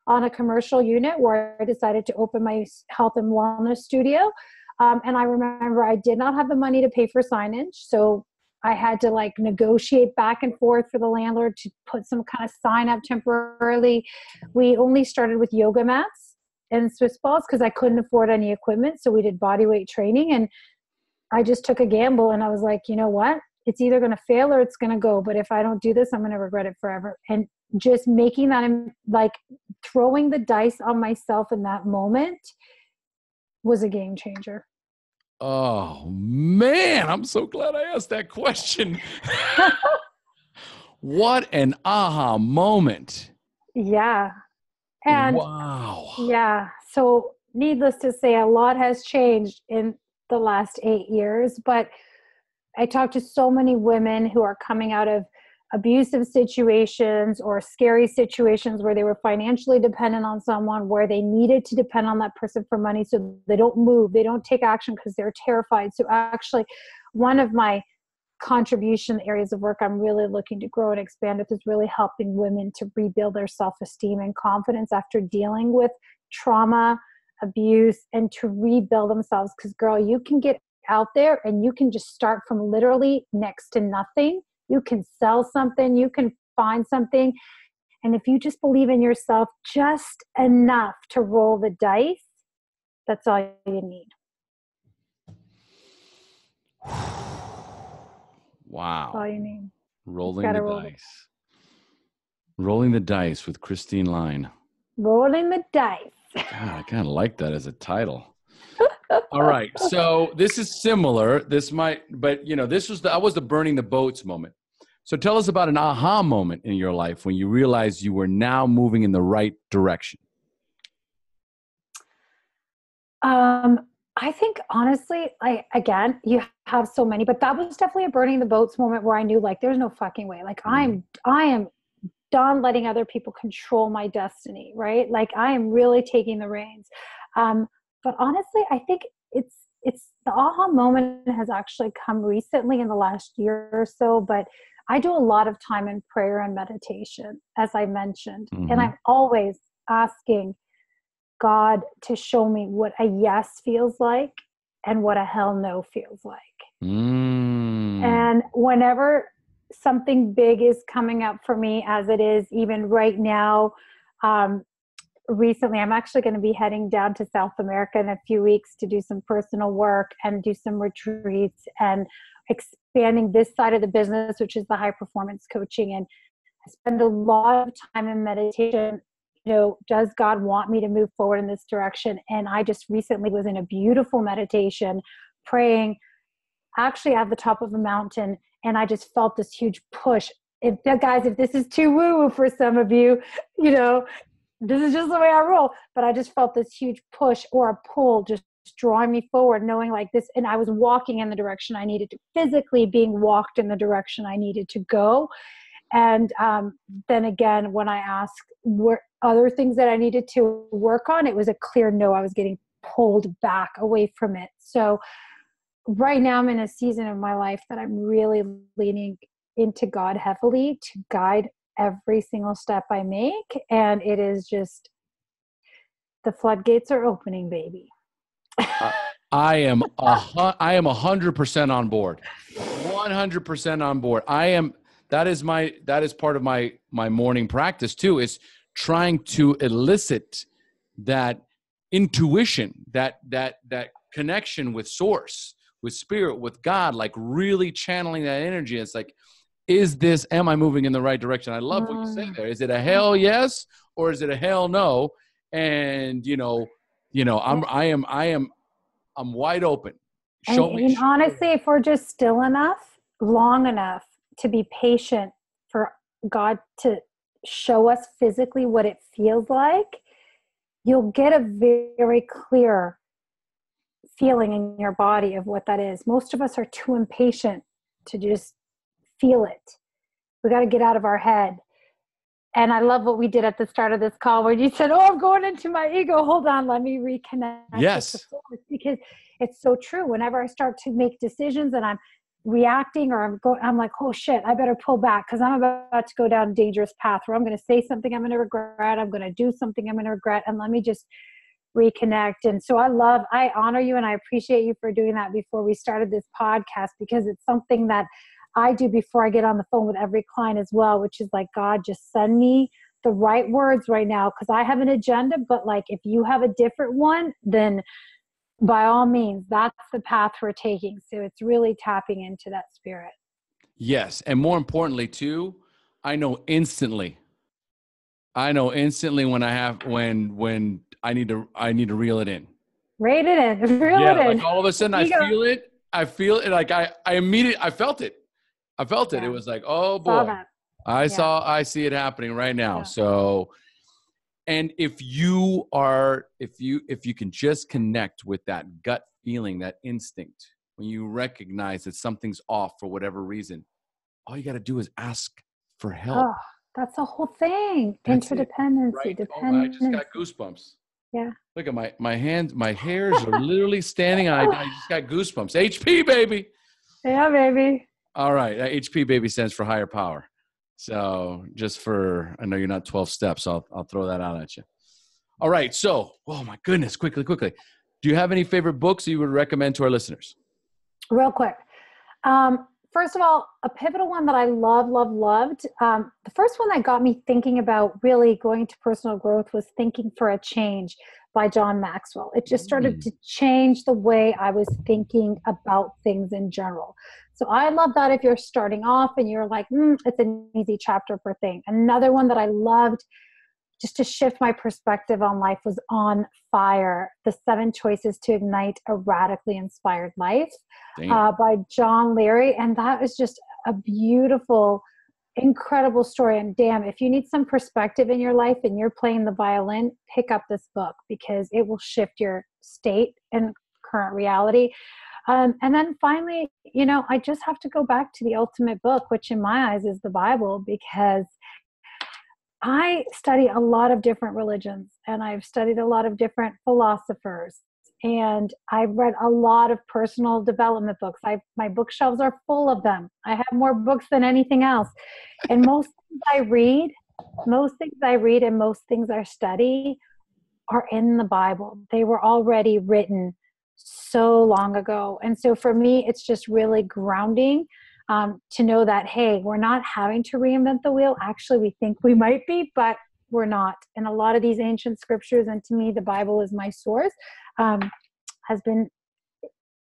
on a commercial unit where I decided to open my health and wellness studio. And I remember I did not have the money to pay for signage. So I had to negotiate back and forth for the landlord to put some kind of sign up temporarily. We only started with yoga mats and Swiss balls because I couldn't afford any equipment. So we did body weight training, and I just took a gamble, and I was like, you know what? It's either going to fail or it's going to go. But if I don't do this, I'm going to regret it forever. And just making that, throwing the dice on myself in that moment was a game changer. Oh, man. I'm so glad I asked that question. What an aha moment. Yeah. And wow. Yeah. So needless to say, a lot has changed in the last 8 years, but I talk to so many women who are coming out of abusive situations or scary situations where they were financially dependent on someone, where they needed to depend on that person for money. So they don't move, they don't take action because they're terrified. So actually, one of my contribution areas of work I'm really looking to grow and expand with is really helping women to rebuild their self-esteem and confidence after dealing with trauma, abuse, and to rebuild themselves. Because girl, you can get out there and you can just start from literally next to nothing. You can sell something, you can find something. And if you just believe in yourself just enough to roll the dice, that's all you need. Wow. That's all you need. Rolling the dice. Rolling the dice with Christine Line. Rolling the dice. God, I kind of like that as a title. All right. So this is similar. This might, but this was I was the burning the boats moment. So tell us about an aha moment in your life when you realized you were now moving in the right direction. I think honestly, again, you have so many, but that was definitely a burning the boats moment where I knew like, there's no fucking way. Like I am done letting other people control my destiny, right? Like I am really taking the reins. But honestly, I think it's the aha moment has actually come recently in the last year or so, but I do a lot of time in prayer and meditation, as I mentioned, and I'm always asking God to show me what a yes feels like and what a hell no feels like. And whenever something big is coming up for me, as it is even right now, recently, I'm actually going to be heading down to South America in a few weeks to do some personal work and do some retreats and expanding this side of the business, which is the high performance coaching. And I spend a lot of time in meditation. Does God want me to move forward in this direction? And I just recently was in a beautiful meditation praying actually at the top of a mountain. And I just felt this huge push. If this is too woo-woo for some of you, this is just the way I roll. But I just felt this huge push or a pull just drawing me forward, knowing like this. And I was walking in the direction I needed to, physically being walked in the direction I needed to go. And then again, when I asked what other things that I needed to work on, it was a clear no. I was getting pulled back away from it. So right now I'm in a season of my life that I'm really leaning into God heavily to guide every single step I make. And it is just, the floodgates are opening, baby. I am 100% on board. 100% on board. That is part of my morning practice too, is trying to elicit that intuition, that connection with source, with spirit, with God, like really channeling that energy. It's like, am I moving in the right direction? I love what you say there. Is it a hell yes, or is it a hell no? And I'm wide open. Show me. Honestly, if we're just still enough, long enough to be patient for God to show us physically what it feels like, you'll get a very clear feeling in your body of what that is. Most of us are too impatient to just feel it. We got to get out of our head. And I love what we did at the start of this call where you said, I'm going into my ego. Hold on, let me reconnect. Yes. With the source, because it's so true. Whenever I start to make decisions and I'm reacting or I'm like, oh shit, I better pull back because I'm about to go down a dangerous path where I'm going to say something I'm going to regret. I'm going to do something I'm going to regret. And let me just reconnect. And so I honor you and I appreciate you for doing that before we started this podcast, because it's something that I do before I get on the phone with every client as well, which is like, God, just send me the right words right now, because I have an agenda, but like if you have a different one, then by all means, that's the path we're taking. So it's really tapping into that spirit. Yes. And more importantly too, I know instantly when I need to reel it in. Reel it in. Like all of a sudden I feel it. Like I immediately, I felt it. Yeah. It was like, oh boy, I see it happening right now. Yeah. So, and if you can just connect with that gut feeling, that instinct, when you recognize that something's off for whatever reason, all you got to do is ask for help. Oh, that's the whole thing. Interdependency, right? dependency. I just got goosebumps. Yeah. Look at my hands, my hairs are literally standing. I just got goosebumps. HP, baby. Yeah, baby. All right. HP, baby, stands for higher power. So I know you're not 12 steps. I'll throw that out at you. All right. So, oh my goodness, quickly. Do you have any favorite books you would recommend to our listeners? Real quick. First of all, a pivotal one that I loved. The first one that got me thinking about really going to personal growth was Thinking for a Change by John Maxwell. It just started to change the way I was thinking about things in general. So I love that if you're starting off and you're like, it's an easy chapter per thing. Another one that I loved just to shift my perspective on life was On Fire, The 7 Choices to Ignite a Radically Inspired Life by John Leary. And that is just a beautiful, incredible story. And damn, if you need some perspective in your life and you're playing the violin, pick up this book because it will shift your state and current reality. And then finally, I just have to go back to the ultimate book, which in my eyes is the Bible, because I study a lot of different religions and I've studied a lot of different philosophers and I've read a lot of personal development books. My bookshelves are full of them. I have more books than anything else. And most things I read and most things I study are in the Bible. They were already written so long ago. And so for me, it's just really grounding to know that, hey, we're not having to reinvent the wheel. Actually, we think we might be, but we're not. And a lot of these ancient scriptures, and to me, the Bible is my source,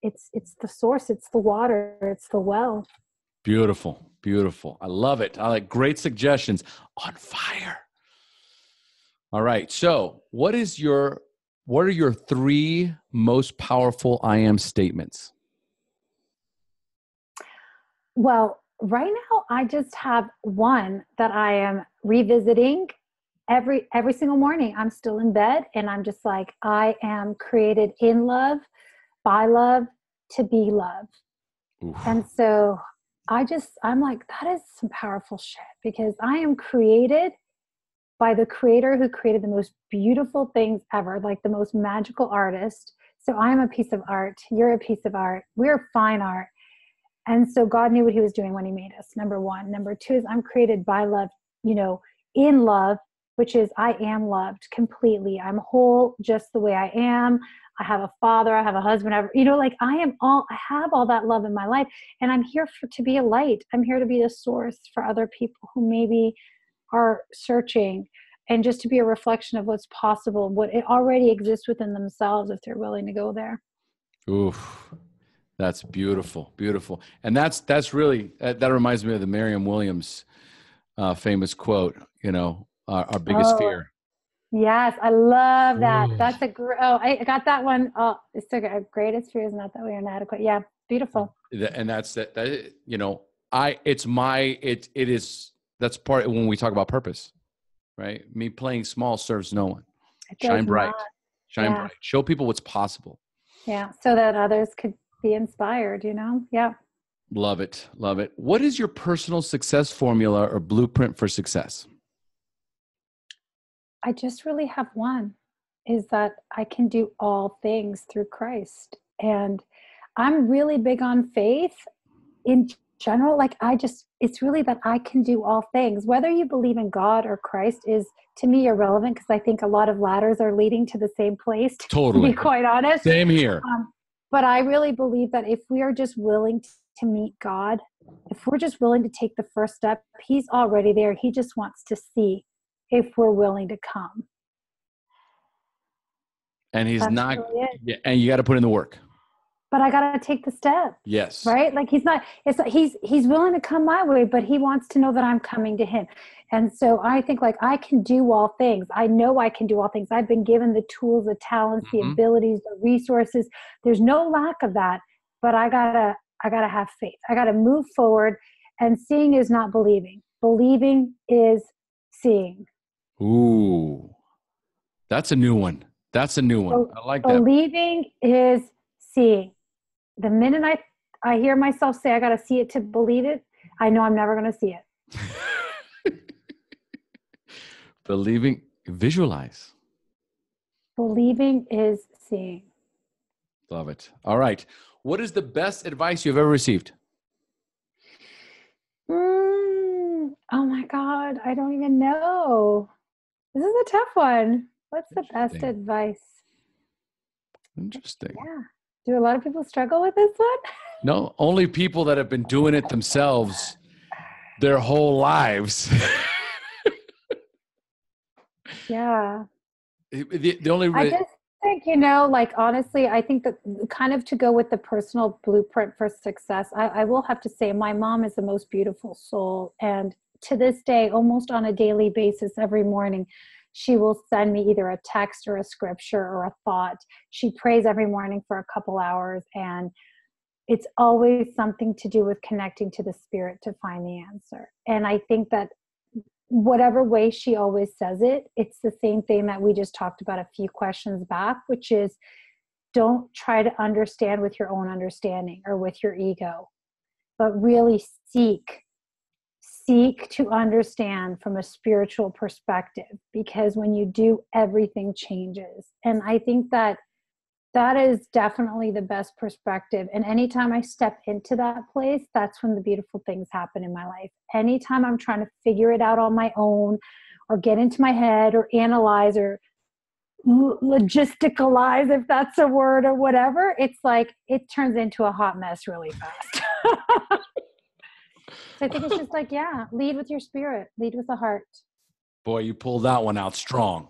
it's the source, it's the water, it's the well. Beautiful. I love it. I like great suggestions. On Fire. All right. So what are your 3 most powerful I am statements? Well, right now I just have one that I am revisiting every single morning. I'm still in bed and I'm just like, I am created in love, by love, to be love. Oof. And so I'm like, that is some powerful shit because I am created by the creator who created the most beautiful things ever, like the most magical artist. So I'm a piece of art. You're a piece of art. We're fine art. And so God knew what he was doing when he made us, number 1. Number 2 is I'm created by love, in love, which is I am loved completely. I'm whole just the way I am. I have a father, I have a husband, I have all that love in my life. And I'm here to be a light. I'm here to be a source for other people who maybe are searching, and just to be a reflection of what's possible, what it already exists within themselves if they're willing to go there. Oof. That's beautiful. And that's really, that reminds me of the Merriam-Webster's famous quote, our biggest fear. Yes, I love that. Ooh. That's I got that one. Oh, it's so good. Our greatest fear is not that we are inadequate. Yeah, beautiful. And that's that, that's part when we talk about purpose, right? Me playing small serves no one. Shine bright. Show people what's possible. Yeah, so that others could be inspired, Yeah. Love it. What is your personal success formula or blueprint for success? I just really have one, is that I can do all things through Christ. And I'm really big on faith in general. It's really that I can do all things. Whether you believe in God or Christ is, to me, irrelevant, because I think a lot of ladders are leading to the same place, totally. To be quite honest. Same here. But I really believe that if we are just willing to meet God, if we're just willing to take the first step, he's already there. He just wants to see if we're willing to come. And he's not, and you got to put in the work. But I got to take the step. Yes. Right? He's willing to come my way, but he wants to know that I'm coming to him. And so I think I can do all things. I know I can do all things. I've been given the tools, the talents, the abilities, the resources. There's no lack of that, but I gotta have faith. I gotta move forward, and seeing is not believing. Believing is seeing. Ooh, that's a new one. I like that. Believing is seeing. The minute I hear myself say I got to see it to believe it, I know I'm never going to see it. Believing, visualize. Believing is seeing. Love it. All right. What is the best advice you've ever received? Oh my God. I don't even know. This is a tough one. What's the best advice? Interesting. Yeah. Do a lot of people struggle with this one? No, only people that have been doing it themselves their whole lives. Yeah. The only I just think, like, honestly, I think that kind of to go with the personal blueprint for success, I will have to say my mom is the most beautiful soul. And to this day, almost on a daily basis, every morning, she will send me either a text or a scripture or a thought. She prays every morning for a couple hours, and it's always something to do with connecting to the spirit to find the answer. And I think that whatever way she always says it, it's the same thing that we just talked about a few questions back, which is don't try to understand with your own understanding or with your ego, but really seek to understand from a spiritual perspective, because when you do, everything changes. And I think that is definitely the best perspective. And anytime I step into that place, that's when the beautiful things happen in my life. Anytime I'm trying to figure it out on my own or get into my head or analyze or logisticalize, if that's a word, or whatever, it's like it turns into a hot mess really fast. So I think it's just like, yeah, lead with your spirit, lead with the heart. Boy, you pulled that one out strong.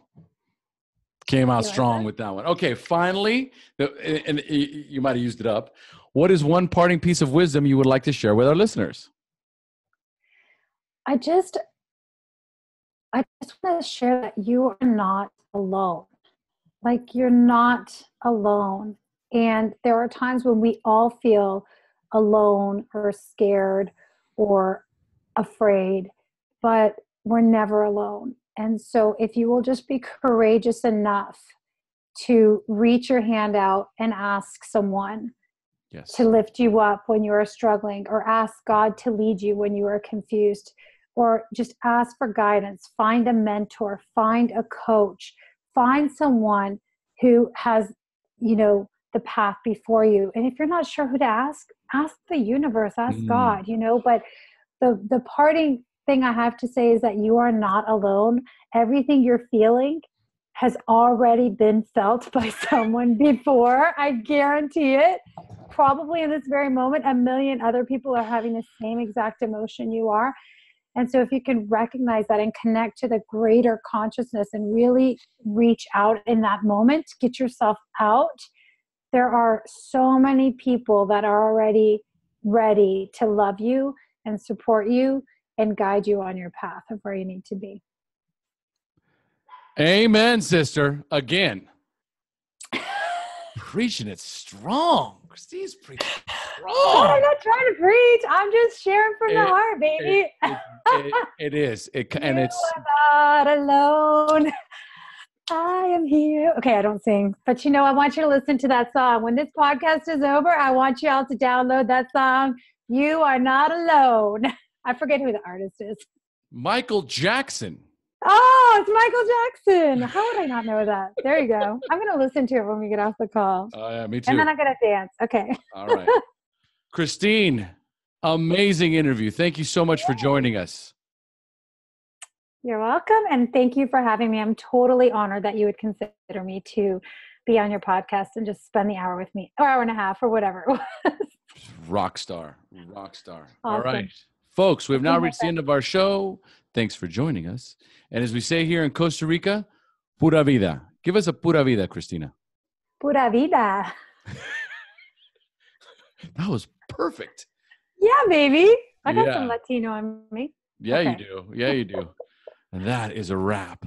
Came out strong with that one. Okay, finally, and you might have used it up. What is one parting piece of wisdom you would like to share with our listeners? I just want to share that you are not alone. Like, you're not alone. And there are times when we all feel alone or scared or afraid, but we're never alone. And so if you will just be courageous enough to reach your hand out and ask someone to lift you up when you are struggling, or ask God to lead you when you are confused, or just ask for guidance, find a mentor, find a coach, find someone who has, the path before you. And if you're not sure who to ask the universe, ask God, but the parting thing I have to say is that you are not alone. Everything you're feeling has already been felt by someone before. I guarantee it. Probably in this very moment, a million other people are having the same exact emotion you are. And so if you can recognize that and connect to the greater consciousness and really reach out in that moment, get yourself out, there are so many people that are already ready to love you and support you and guide you on your path of where you need to be. Amen, sister. Again, preaching it strong. Christine's preaching strong. Oh, I'm not trying to preach. I'm just sharing from the heart, baby. It is. And you it's are not alone. I am here. Okay, I don't sing, but I want you to listen to that song. When this podcast is over, I want you all to download that song. You are not alone. I forget who the artist is. Michael Jackson. Oh, it's Michael Jackson. How would I not know that? There you go. I'm going to listen to it when we get off the call. Oh, yeah, me too. And then I'm going to dance. Okay. All right. Christine, amazing interview. Thank you so much for joining us. You're welcome. And thank you for having me. I'm totally honored that you would consider me to be on your podcast and just spend the hour with me, or hour and a half, or whatever it was. Rock star. Awesome. All right. Folks, we've now reached the end of our show. Thanks for joining us. And as we say here in Costa Rica, pura vida. Give us a pura vida, Christina. Pura vida. That was perfect. Yeah, baby. I got some Latino in me. Yeah, okay. You do. Yeah, you do. And that is a wrap.